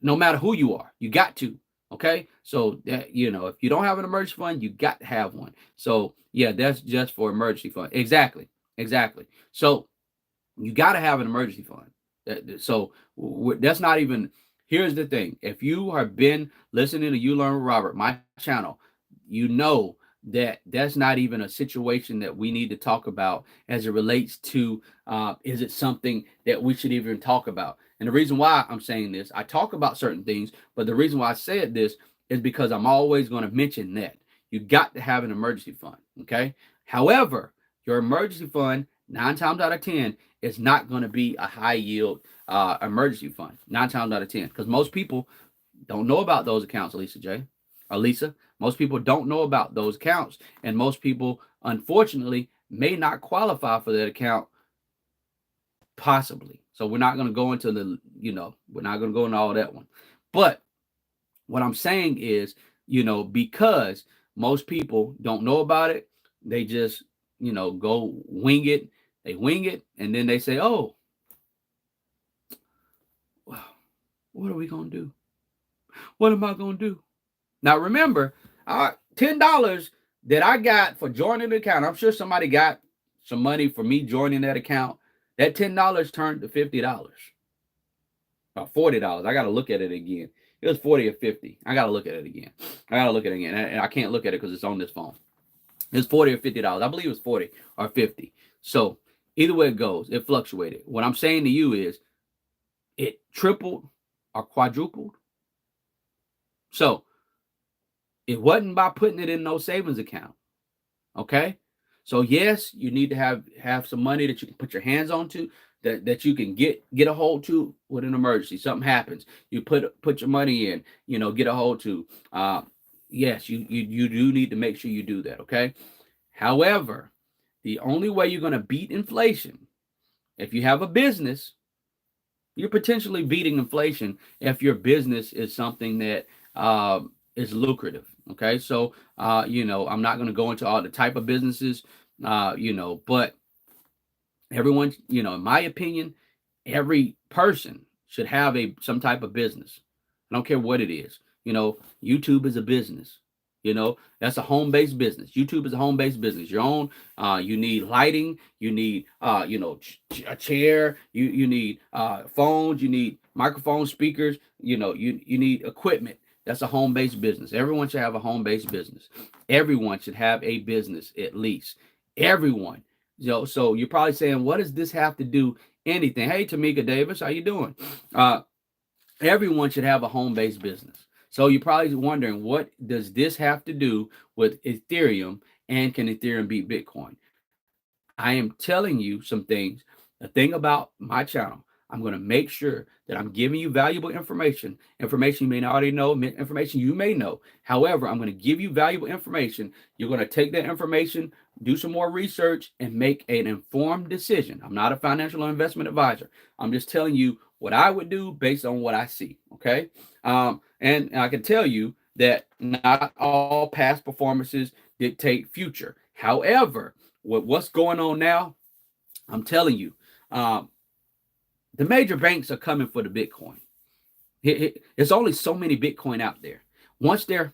A: no matter who you are. You got to. Okay, so that if you don't have an emergency fund, you got to have one. So yeah, that's just for emergency fund. Exactly. So you got to have an emergency fund. So that's not even. Here's the thing: if you have been listening to You Learn with Robert, my channel, you know that that's not even a situation that we need to talk about as it relates to is it something that we should even talk about. And the reason why I'm saying this, I talk about certain things, but the reason why I said this is because I'm always going to mention that you got to have an emergency fund. Okay. However, your emergency fund 9 times out of 10 is not going to be a high yield emergency fund 9 times out of 10, because most people don't know about those accounts, Lisa. Most people don't know about those accounts, and most people, unfortunately, may not qualify for that account, possibly. So we're not going to go into we're not going to go into all that one. But what I'm saying is, because most people don't know about it, they just, go wing it. They wing it, and then they say, oh, well, what are we going to do? What am I going to do? Now, remember, $10 that I got for joining the account, I'm sure somebody got some money for me joining that account. That $10 turned to $50 or $40. I got to look at it again. It was 40 or 50. I got to look at it again. And I can't look at it because it's on this phone. It's 40 or $50. I believe it was 40 or 50. So either way it goes, it fluctuated. What I'm saying to you is it tripled or quadrupled. So it wasn't by putting it in no savings account. Okay. So yes, you need to have some money that you can put your hands onto, that you can get a hold to with an emergency. Something happens, you put your money in, get a hold to. Yes, you do need to make sure you do that. Okay. However, the only way you're going to beat inflation, if you have a business, you're potentially beating inflation if your business is something that is lucrative. Okay, so I'm not going to go into all the type of businesses, but everyone, in my opinion, every person should have some type of business. I don't care what it is. YouTube is a business. That's a home-based business. YouTube is a home-based business. Your own. You need lighting. You need, a chair. You need phones. You need microphones, speakers. You need equipment. That's a home-based business. Everyone should have a home-based business. Everyone should have a business at least. Everyone. So you're probably saying, what does this have to do? Anything? Hey, Tamika Davis, how you doing? Everyone should have a home-based business. So you're probably wondering, what does this have to do with Ethereum, and can Ethereum beat Bitcoin? I am telling you some things. The thing about my channel, I'm going to make sure that I'm giving you valuable information you may not already know, information you may know. However, I'm going to give you valuable information. You're going to take that information, do some more research, and make an informed decision. I'm not a financial or investment advisor. I'm just telling you what I would do based on what I see. Okay. And I can tell you that not all past performances dictate future. However, with what's going on now, I'm telling you, the major banks are coming for the Bitcoin. There's only so many Bitcoin out there. Once they're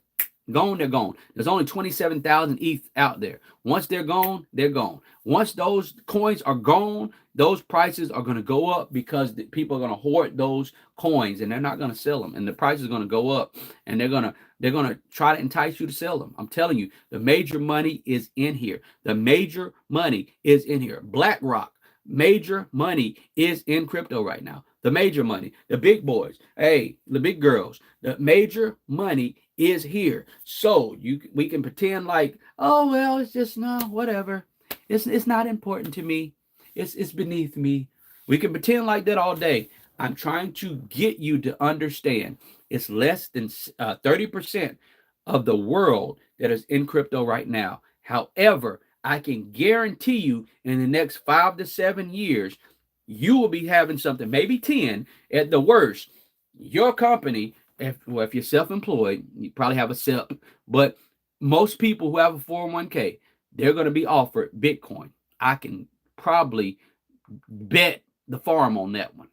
A: gone, they're gone. There's only 27,000 ETH out there. Once they're gone, they're gone. Once those coins are gone, those prices are going to go up because people are going to hoard those coins and they're not going to sell them. And the price is going to go up, and they're going to try to entice you to sell them. I'm telling you, the major money is in here. The major money is in here. BlackRock, major money is in crypto right now. The major money, the big boys, the big girls, the major money is here. So we can pretend like, oh well, it's just whatever. It's not important to me. It's beneath me. We can pretend like that all day. I'm trying to get you to understand it's less than 30% of the world that is in crypto right now. However, I can guarantee you in the next 5 to 7 years, you will be having something, maybe 10 at the worst. Your company, if you're self-employed, you probably have a SEP, but most people who have a 401k, they're going to be offered Bitcoin. I can probably bet the farm on that one.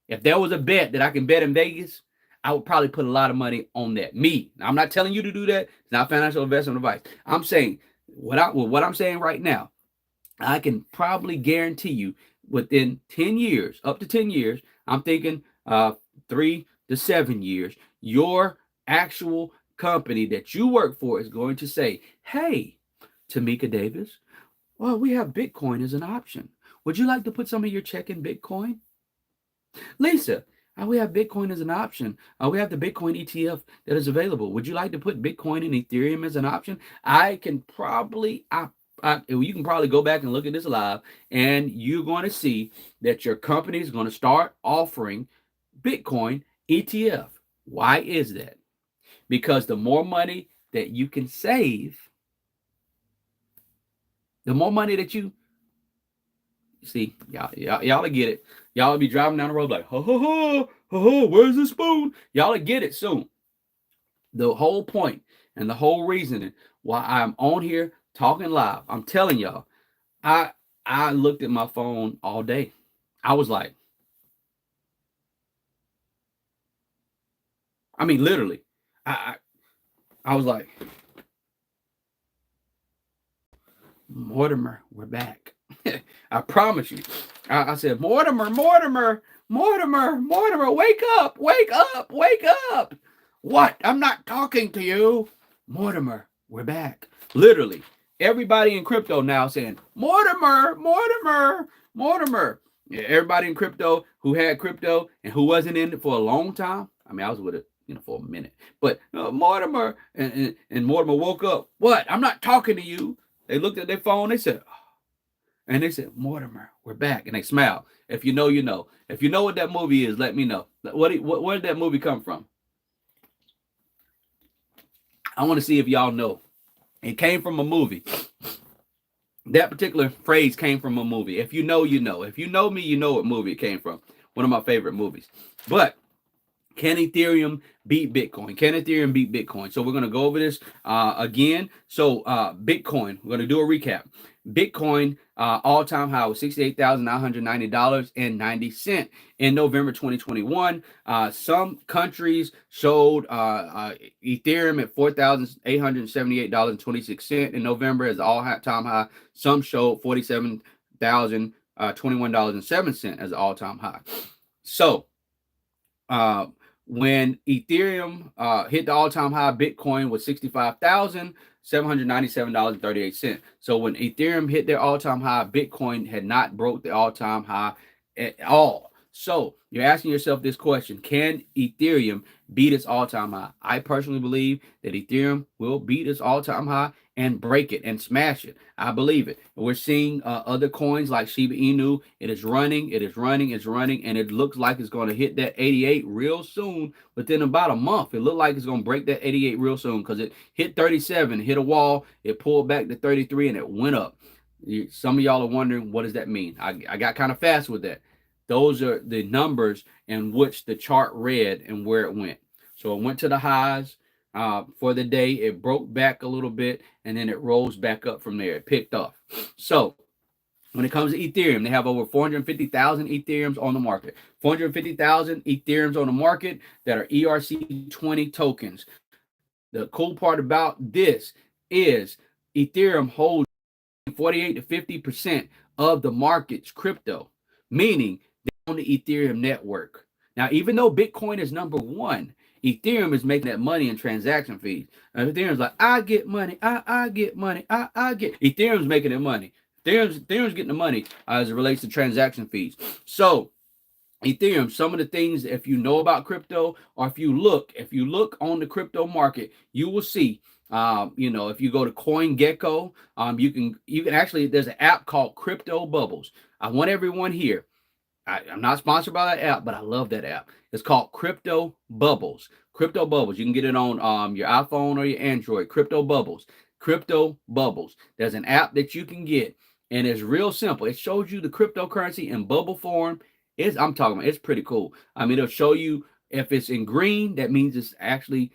A: If there was a bet that I can bet in Vegas, I would probably put a lot of money on that. Me. I'm not telling you to do that. It's not financial investment advice. I'm saying what I'm saying right now, I can probably guarantee you within 10 years, up to 10 years, I'm thinking 3 to 7 years, your actual company that you work for is going to say, hey, Tamika Davis, well, we have Bitcoin as an option. Would you like to put some of your check in Bitcoin? Lisa, we have Bitcoin as an option. We have the Bitcoin ETF that is available. Would you like to put Bitcoin and Ethereum as an option? You can probably go back and look at this live, and you're going to see that your company is going to start offering Bitcoin ETF. Why is that? Because the more money that you can save, the more money that you see, y'all will get it. Y'all will be driving down the road like, where's the spoon? Y'all will get it soon. The whole point and the whole reasoning why I'm on here talking live, I'm telling y'all, I looked at my phone all day. I was like, literally, I was like, Mortimer, we're back. I promise you. I said, Mortimer, Mortimer, Mortimer, Mortimer, wake up, wake up, wake up. What? I'm not talking to you. Mortimer, we're back. Literally, everybody in crypto now saying, Mortimer, Mortimer, Mortimer. Yeah, everybody in crypto who had crypto and who wasn't in it for a long time. I mean, I was with it, for a minute. But Mortimer and Mortimer woke up. What? I'm not talking to you. They looked at their phone. They said, and they said, Mortimer, we're back. And they smiled. If you know, you know. If you know what that movie is, let me know. Where did that movie come from? I want to see if y'all know. It came from a movie. That particular phrase came from a movie. If you know, you know. If you know me, you know what movie it came from. One of my favorite movies. But can Ethereum beat Bitcoin? Can Ethereum beat Bitcoin? So we're going to go over this again. So Bitcoin, we're going to do a recap. Bitcoin all-time high was $68,990.90 in November 2021. Some countries showed Ethereum at $4,878.26 in November as all-time high. Some showed $47,021.07 as all-time high. So when Ethereum hit the all-time high, Bitcoin was $65,797.38. So when Ethereum hit their all-time high, Bitcoin had not broke the all-time high at all. So you're asking yourself this question: can Ethereum beat its all-time high? I personally believe that Ethereum will beat its all-time high and break it and smash it. I believe it. We're seeing other coins like Shiba Inu. It is running, it's running, and it looks like it's going to hit that 88 real soon. Within about a month, it looked like it's going to break that 88 real soon because it hit 37, hit a wall, it pulled back to 33, and it went up. Some of y'all are wondering, what does that mean? I got kind of fast with that. Those are the numbers in which the chart read and where it went. So it went to the highs for the day. It broke back a little bit, and then it rose back up from there. It picked off. So when it comes to Ethereum, they have over 450,000 Ethereums on the market. 450,000 Ethereums on the market that are ERC20 tokens. The cool part about this is Ethereum holds 48 to 50% of the market's crypto, meaning they're on the Ethereum network. Now, even though Bitcoin is number one, Ethereum is making that money in transaction fees. And Ethereum's like, I get money, I get money, I get. Ethereum's making it money. Ethereum's getting the money as it relates to transaction fees. So Ethereum, some of the things, if you know about crypto, or if you look on the crypto market, you will see, if you go to CoinGecko, you can actually, there's an app called Crypto Bubbles. I want everyone here. I'm not sponsored by that app, but I love that app. It's called Crypto Bubbles. Crypto Bubbles. You can get it on your iPhone or your Android. Crypto Bubbles. Crypto Bubbles. There's an app that you can get, and it's real simple. It shows you the cryptocurrency in bubble form. It's pretty cool. I mean, it'll show you if it's in green, that means it's actually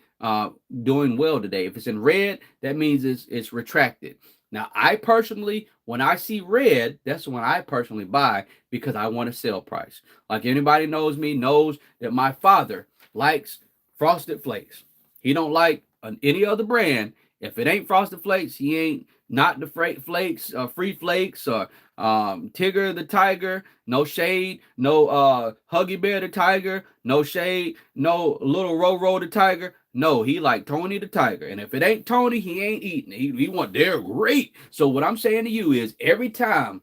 A: doing well today. If it's in red, that means it's retracted. Now, I personally, when I see red, that's when I personally buy because I want a sell price. Like anybody knows me knows that my father likes Frosted Flakes. He don't like any other brand. If it ain't Frosted Flakes, he ain't not the flakes, Free Flakes, or Tigger the Tiger. No shade. No Huggy Bear the Tiger. No shade. No Little Roro the Tiger. No, he like Tony the Tiger. And if it ain't Tony, he ain't eating. He want, they're great. So what I'm saying to you is every time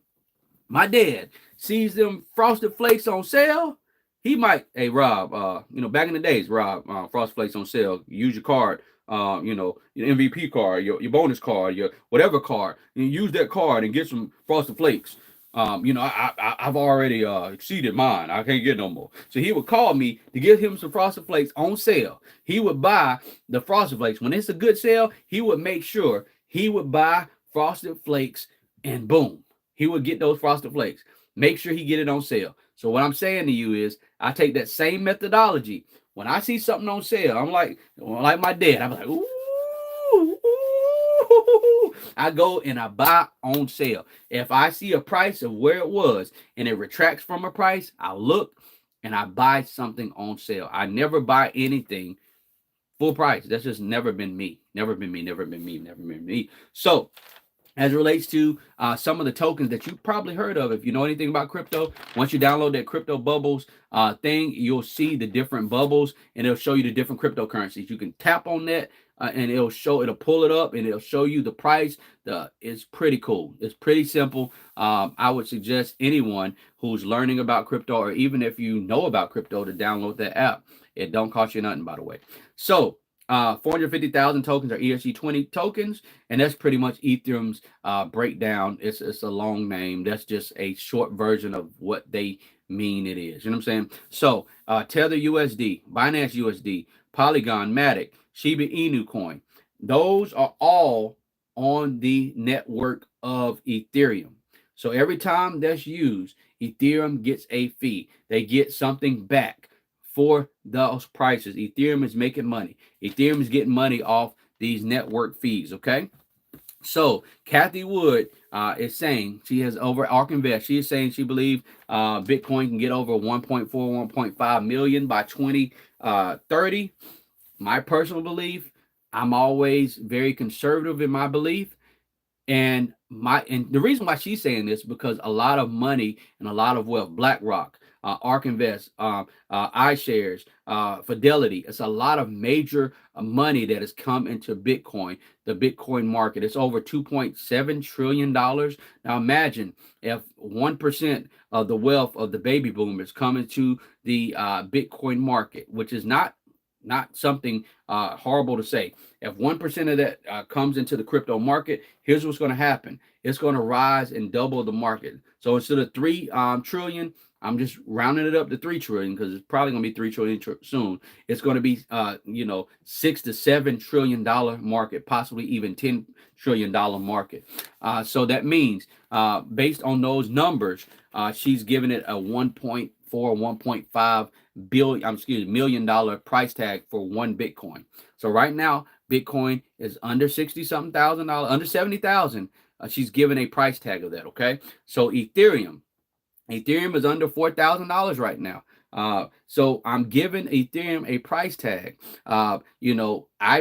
A: my dad sees them Frosted Flakes on sale, he might, hey, Rob, back in the days, Rob, Frosted Flakes on sale, use your card, your MVP card, your bonus card, your whatever card, and use that card and get some Frosted Flakes. I've already exceeded mine. I can't get no more. So he would call me to give him some Frosted Flakes on sale. He would buy the Frosted Flakes. When it's a good sale, he would make sure he would buy Frosted Flakes, and boom, he would get those Frosted Flakes. Make sure he get it on sale. So what I'm saying to you is I take that same methodology. When I see something on sale, I'm like my dad. I'm like, ooh. I go and I buy on sale. If I see a price of where it was and it retracts from a price, I look and I buy something on sale. I never buy anything full price. That's just never been me. Never been me. So as it relates to some of the tokens that you probably heard of. If you know anything about crypto, once you download that crypto bubbles thing, you'll see the different bubbles and it'll show you the different cryptocurrencies. You can tap on that and it'll pull it up and it'll show you the price. It's pretty cool. It's pretty simple. I would suggest anyone who's learning about crypto, or even if you know about crypto, to download that app. It don't cost you nothing, by the way. So 450,000 tokens are ERC20 tokens, and that's pretty much Ethereum's breakdown. It's a long name. That's just a short version of what they mean it is. You know what I'm saying? So Tether USD, Binance USD, Polygon, Matic, Shiba Inu coin. Those are all on the network of Ethereum. So every time that's used, Ethereum gets a fee. They get something back for those prices. Ethereum is making money. Ethereum is getting money off these network fees. Okay. So Kathy Wood is saying, she has over ARK Invest. She is saying she believes Bitcoin can get over 1.4, 1.5 million by 2030. My personal belief, I'm always very conservative in my belief. And the reason why she's saying this, because a lot of money and a lot of wealth, BlackRock, ARK Invest, iShares, Fidelity. It's a lot of major money that has come into Bitcoin, the Bitcoin market. It's over $2.7 trillion. Now imagine if 1% of the wealth of the baby boomers come into the Bitcoin market, which is not something horrible to say. If 1% of that comes into the crypto market, here's what's going to happen. It's going to rise and double the market. So instead of 3 trillion, I'm just rounding it up to 3 trillion because it's probably going to be 3 trillion soon. It's going to be, $6 to $7 trillion market, possibly even $10 trillion market. So that means, based on those numbers, she's giving it a 1.4, 1.5 million dollar price tag for one Bitcoin. So right now, Bitcoin is under 60 something thousand dollars, under 70,000. She's given a price tag of that. Okay. So Ethereum is under $4,000 right now. So I'm giving Ethereum a price tag. I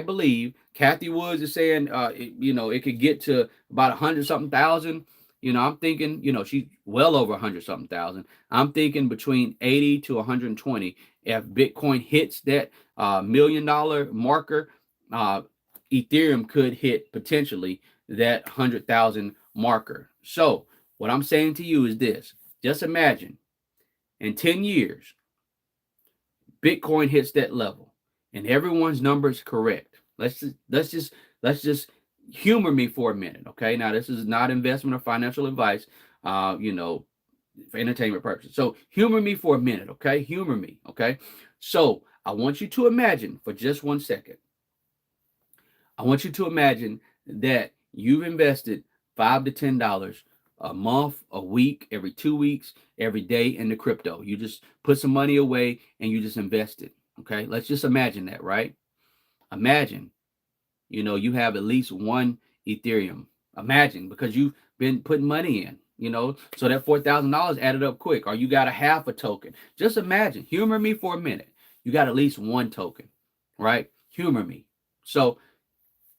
A: believe Kathy Woods is saying, it could get to about 100 something thousand. I'm thinking, she's well over 100 something thousand. I'm thinking between 80 to 120. If Bitcoin hits that $1 million marker, Ethereum could hit potentially that 100,000 marker. So what I'm saying to you is this: just imagine in 10 years, Bitcoin hits that level and everyone's number is correct. Let's just humor me for a minute. Okay. Now, this is not investment or financial advice, for entertainment purposes. So humor me for a minute. Okay. Humor me. Okay. So I want you to imagine for just 1 second. I want you to imagine that you've invested $5 to $10 a month, a week, every 2 weeks, every day into crypto. You just put some money away and you just invest it. Okay. Let's just imagine that, right? Imagine, you have at least one Ethereum. Imagine, because you've been putting money in, so that $4,000 added up quick, or you got a half a token. Just imagine, humor me for a minute. You got at least one token, right? Humor me. So,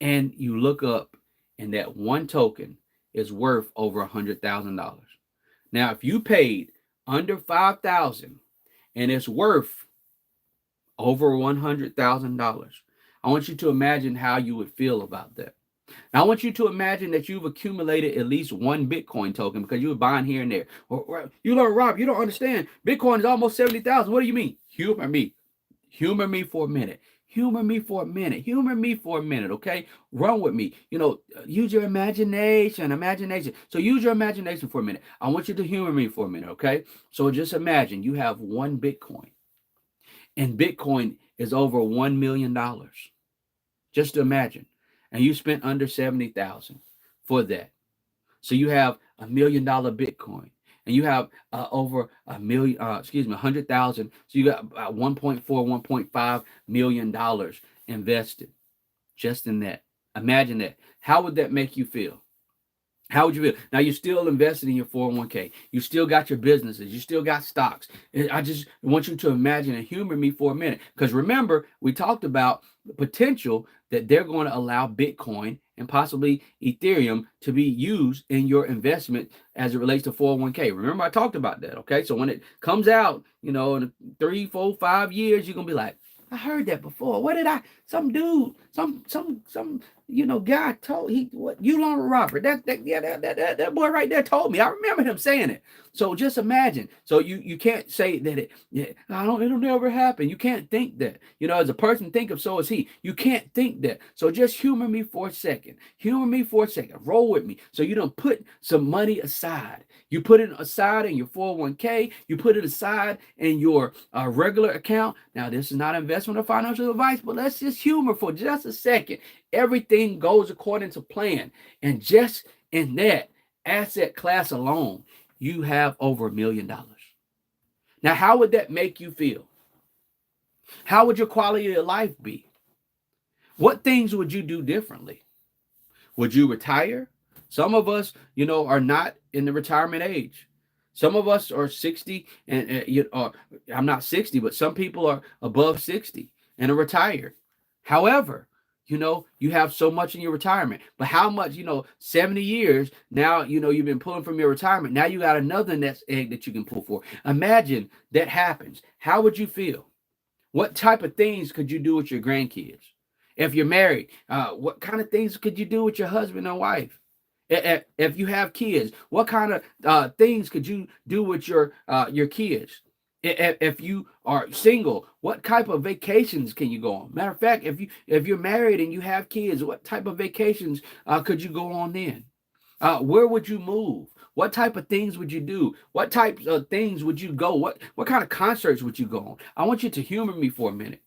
A: and you look up and that one token is worth over $100,000. Now, if you paid under $5,000 and it's worth over $100,000, I want you to imagine how you would feel about that. Now, I want you to imagine that you've accumulated at least one Bitcoin token because you were buying here and there. You learn, Rob, you don't understand. Bitcoin is almost 70,000. What do you mean? Humor me. Humor me for a minute. Humor me for a minute. Humor me for a minute, okay? Run with me. Use your imagination. So use your imagination for a minute. I want you to humor me for a minute, okay? So just imagine you have one Bitcoin. And Bitcoin is over $1 million. Just imagine. And you spent under 70,000 for that. So you have $1 million Bitcoin. And you have over 100,000. So you got about 1.4, $1.5 million invested just in that. Imagine that. How would that make you feel? How would you feel? Now, you're still invested in your 401k. You still got your businesses. You still got stocks. I just want you to imagine and humor me for a minute. Because remember, we talked about the potential that they're going to allow Bitcoin and possibly Ethereum to be used in your investment as it relates to 401k. Remember, I talked about that. Okay. So when it comes out, in 3, 4, 5 years, you're going to be like, I heard that before. What did some dude, some guy told what you learned with Robert. That boy right there told me. I remember him saying it. So just imagine. So you can't say that it'll never happen. You can't think that. As a person think of, so is he. You can't think that. So just humor me for a second. Humor me for a second. Roll with me. So you don't put some money aside. You put it aside in your 401k. You put it aside in your regular account. Now, this is not investment or financial advice, but let's just humor for just a second. Everything goes according to plan. And just in that asset class alone, you have over $1 million. Now, how would that make you feel? How would your quality of life be? What things would you do differently? Would you retire? Some of us, are not in the retirement age. Some of us are 60 and I'm not 60, but some people are above 60 and are retired. However, you have so much in your retirement, but how much, 70 years now, you've been pulling from your retirement. Now you got another nest egg that you can pull for. Imagine that happens. How would you feel? What type of things could you do with your grandkids? If you're married, what kind of things could you do with your husband and wife? If you have kids, what kind of things could you do with your kids? If you are single, what type of vacations can you go on? Matter of fact, if you're married and you have kids, what type of vacations could you go on then? Where would you move? What type of things would you do? What types of things would you go? What kind of concerts would you go on? I want you to humor me for a minute.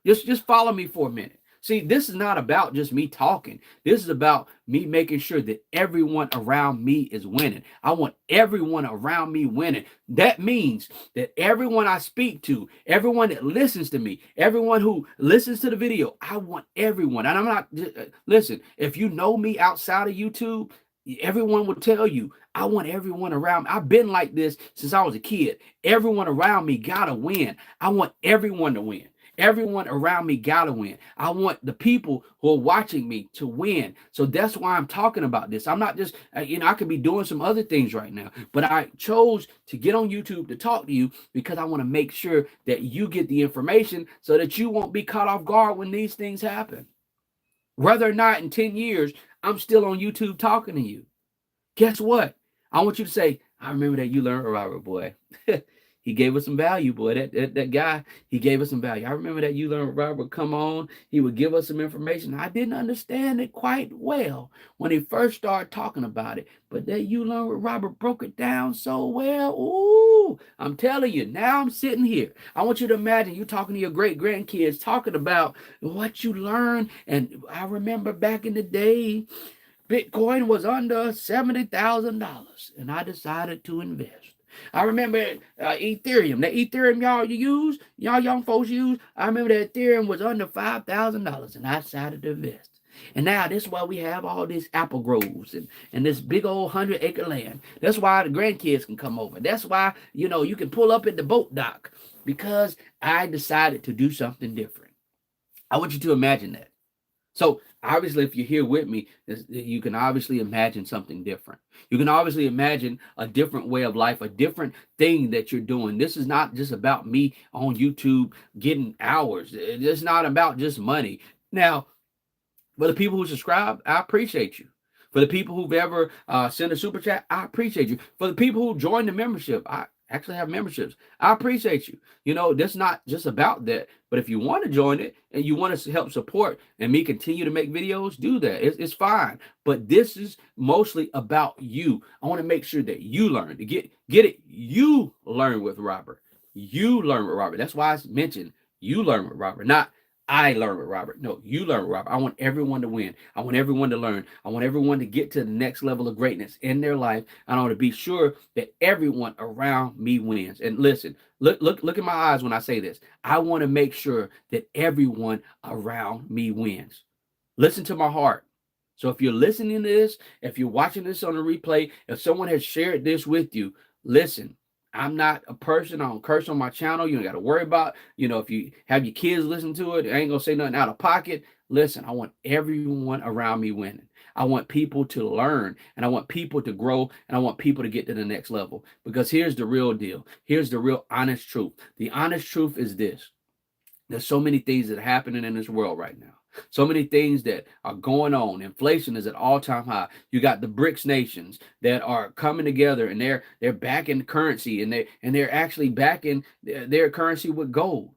A: Just follow me for a minute. See, this is not about just me talking. This is about me making sure that everyone around me is winning. I want everyone around me winning. That means that everyone I speak to, everyone that listens to me, everyone who listens to the video, I want everyone. And I'm not, listen, if you know me outside of YouTube, everyone will tell you, I want everyone around me. I've been like this since I was a kid. Everyone around me gotta win. I want everyone to win. Everyone around me gotta win. I want the people who are watching me to win. So that's why I'm talking about this. I'm not just, I could be doing some other things right now, but I chose to get on YouTube to talk to you because I want to make sure that you get the information so that you won't be caught off guard when these things happen. Whether or not in 10 years, I'm still on YouTube talking to you. Guess what? I want you to say, I remember that you learned, Robert, boy. He gave us some value, boy. That guy, he gave us some value. I remember that you learned Robert would come on. He would give us some information. I didn't understand it quite well when he first started talking about it. But that you learned with Robert broke it down so well. Ooh, I'm telling you, now I'm sitting here. I want you to imagine you talking to your great-grandkids, talking about what you learned. And I remember back in the day, Bitcoin was under $70,000, and I decided to invest. I remember Ethereum. The Ethereum y'all young folks use. I remember that Ethereum was under $5,000, and I decided to invest. And now this is why we have all these apple groves and this big old 100-acre land. That's why the grandkids can come over. That's why, you can pull up at the boat dock, because I decided to do something different. I want you to imagine that. So obviously, if you're here with me, you can obviously imagine something different. You can obviously imagine a different way of life, a different thing that you're doing. This is not just about me on YouTube getting hours. It's not about just money. Now, for the people who subscribe, I appreciate you. For the people who've ever sent a super chat, I appreciate you. For the people who join the membership, I actually have memberships. I appreciate you. That's not just about that. But if you want to join it and you want to help support and me continue to make videos, do that. It's fine. But this is mostly about you. I want to make sure that you learn. To get it. You learn with Robert. You learn with Robert. That's why I mentioned you learn with Robert, not I learn with Robert. No, you learn with Robert. I want everyone to win. I want everyone to learn. I want everyone to get to the next level of greatness in their life. I want to be sure that everyone around me wins. And listen, look in my eyes when I say this. I want to make sure that everyone around me wins. Listen to my heart. So if you're listening to this, if you're watching this on a replay, if someone has shared this with you, listen. I'm not a person. I don't curse on my channel. You ain't got to worry about, if you have your kids listen to it, I ain't going to say nothing out of pocket. Listen, I want everyone around me winning. I want people to learn, and I want people to grow, and I want people to get to the next level. Because here's the real deal. Here's the real honest truth. The honest truth is this. There's so many things that are happening in this world right now. So many things that are going on. Inflation is at all-time high. You got the BRICS nations that are coming together, and they're backing currency, and they're actually backing their currency with gold.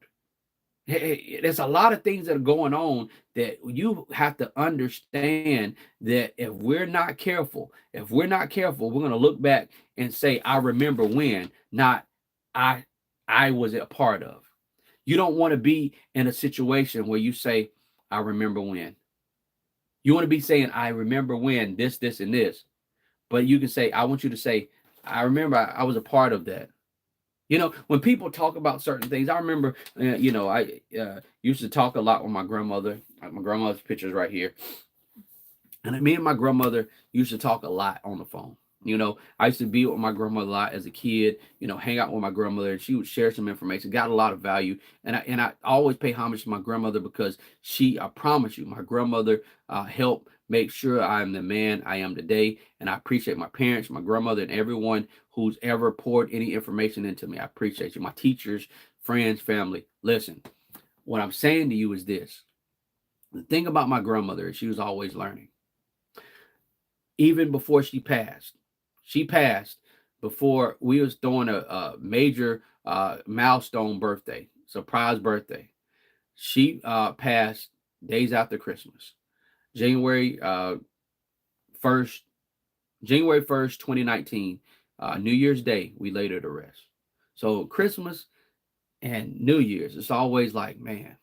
A: There's a lot of things that are going on that you have to understand that if we're not careful, we're going to look back and say, I remember when, not I I was a part of. You don't want to be in a situation where you say, I remember when. You want to be saying, I remember when this, and this. But you can say, I want you to say, I remember I was a part of that. When people talk about certain things, I remember, I used to talk a lot with my grandmother. My grandmother's picture's right here. And me and my grandmother used to talk a lot on the phone. I used to be with my grandmother a lot as a kid, hang out with my grandmother, and she would share some information, got a lot of value. And I always pay homage to my grandmother because I promise you, my grandmother helped make sure I'm the man I am today. And I appreciate my parents, my grandmother, and everyone who's ever poured any information into me. I appreciate you. My teachers, friends, family. Listen, what I'm saying to you is this. The thing about my grandmother is she was always learning. Even before she passed before we was throwing a major milestone birthday, surprise birthday. She passed days after Christmas, January 1st, 2019, New Year's Day, we laid her to rest. So Christmas and New Year's, it's always like, man,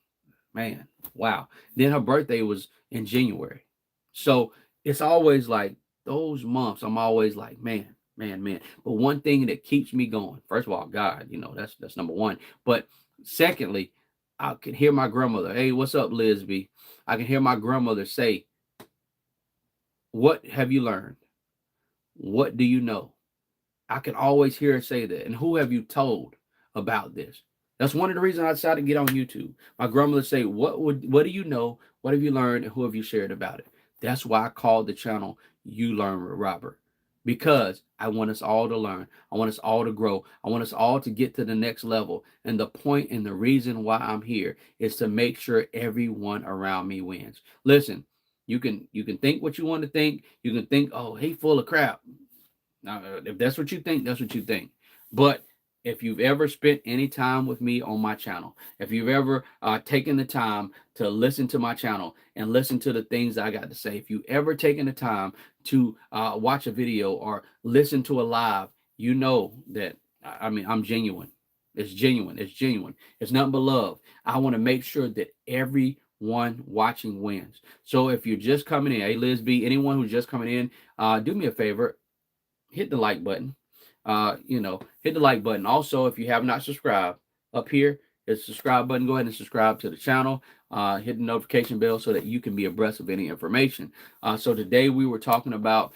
A: wow. Then her birthday was in January. So it's always like those months, I'm always like, man. But one thing that keeps me going, first of all, God, that's number one. But secondly, I can hear my grandmother, hey, what's up, Lisby? I can hear my grandmother say, what have you learned? What do you know? I can always hear her say that. And who have you told about this? That's one of the reasons I decided to get on YouTube. My grandmother say, what do you know? What have you learned? And who have you shared about it? That's why I called the channel You Learn with Robert. Because I want us all to learn. I want us all to grow. I want us all to get to the next level. And the point and the reason why I'm here is to make sure everyone around me wins. Listen, you can think what you want to think. You can think, oh, he full of crap. Now, if that's what you think, that's what you think. But if you've ever spent any time with me on my channel, if you've ever taken the time to listen to my channel and listen to the things I got to say, if you've ever taken the time to watch a video or listen to a live, you know that, I'm genuine. It's genuine. It's nothing but love. I want to make sure that everyone watching wins. So if you're just coming in, hey, Liz B, anyone who's just coming in, do me a favor, hit the like button. Hit the like button. Also, if you have not subscribed, up here is the subscribe button. Go ahead and subscribe to the channel. Hit the notification bell so that you can be abreast of any information. So today we were talking about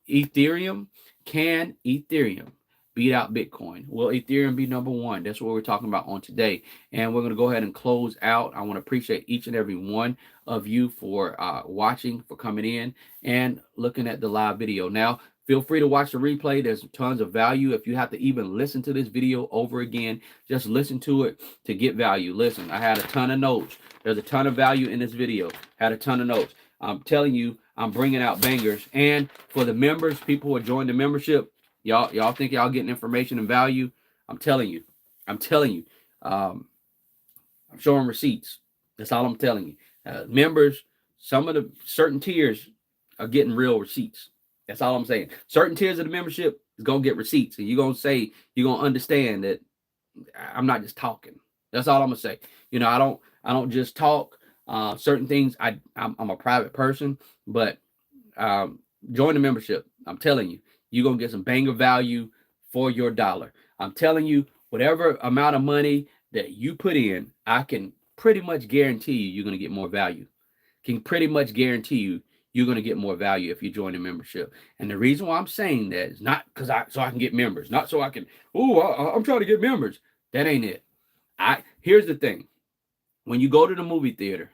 A: Ethereum. Can Ethereum beat out Bitcoin? Will Ethereum be number one? That's what we're talking about on today. And we're going to go ahead and close out. I want to appreciate each and every one of you for watching, for coming in and looking at the live video. Now, feel free to watch the replay. There's tons of value. If you have to even listen to this video over again, just listen to it to get value. Listen, I had a ton of notes. There's a ton of value in this video. Had a ton of notes. I'm telling you, I'm bringing out bangers. And for the members, people who are joining the membership, y'all think y'all getting information and value? I'm telling you. I'm showing receipts. That's all I'm telling you. Members, some of the certain tiers are getting real receipts. That's all I'm saying. Certain tiers of the membership is going to get receipts. And you're going to understand that I'm not just talking. That's all I'm going to say. I don't just talk certain things. I'm a private person, but join the membership. I'm telling you, you're going to get some banger value for your dollar. I'm telling you, whatever amount of money that you put in, I can pretty much guarantee you're going to get more value. Can pretty much guarantee you're going to get more value if you join the membership. And the reason why I'm saying that is not because so I can get members, not so I can, I'm trying to get members. That ain't it. Here's the thing. When you go to the movie theater,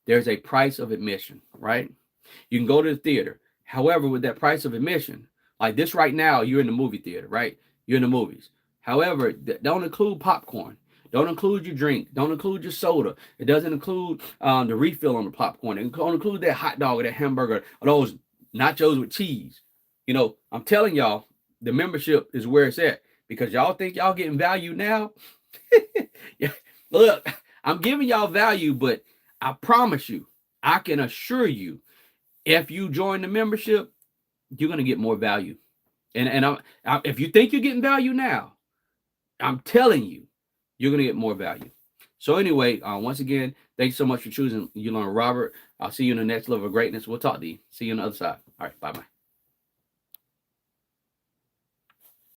A: there's a price of admission, right? You can go to the theater. However, with that price of admission, like this right now, you're in the movie theater, right? You're in the movies. However, don't include popcorn. Don't include your drink. Don't include your soda. It doesn't include the refill on the popcorn. It don't include that hot dog or that hamburger or those nachos with cheese. You know, I'm telling y'all, the membership is where it's at because y'all think y'all getting value now. Yeah, look, I'm giving y'all value, but I promise you, I can assure you, if you join the membership, you're gonna get more value. And if you think you're getting value now, I'm telling you, you're gonna get more value. So anyway, once again, thanks so much for choosing You Learn Robert. I'll see you in the next level of greatness. We'll talk to you. See you on the other side. All right, bye-bye.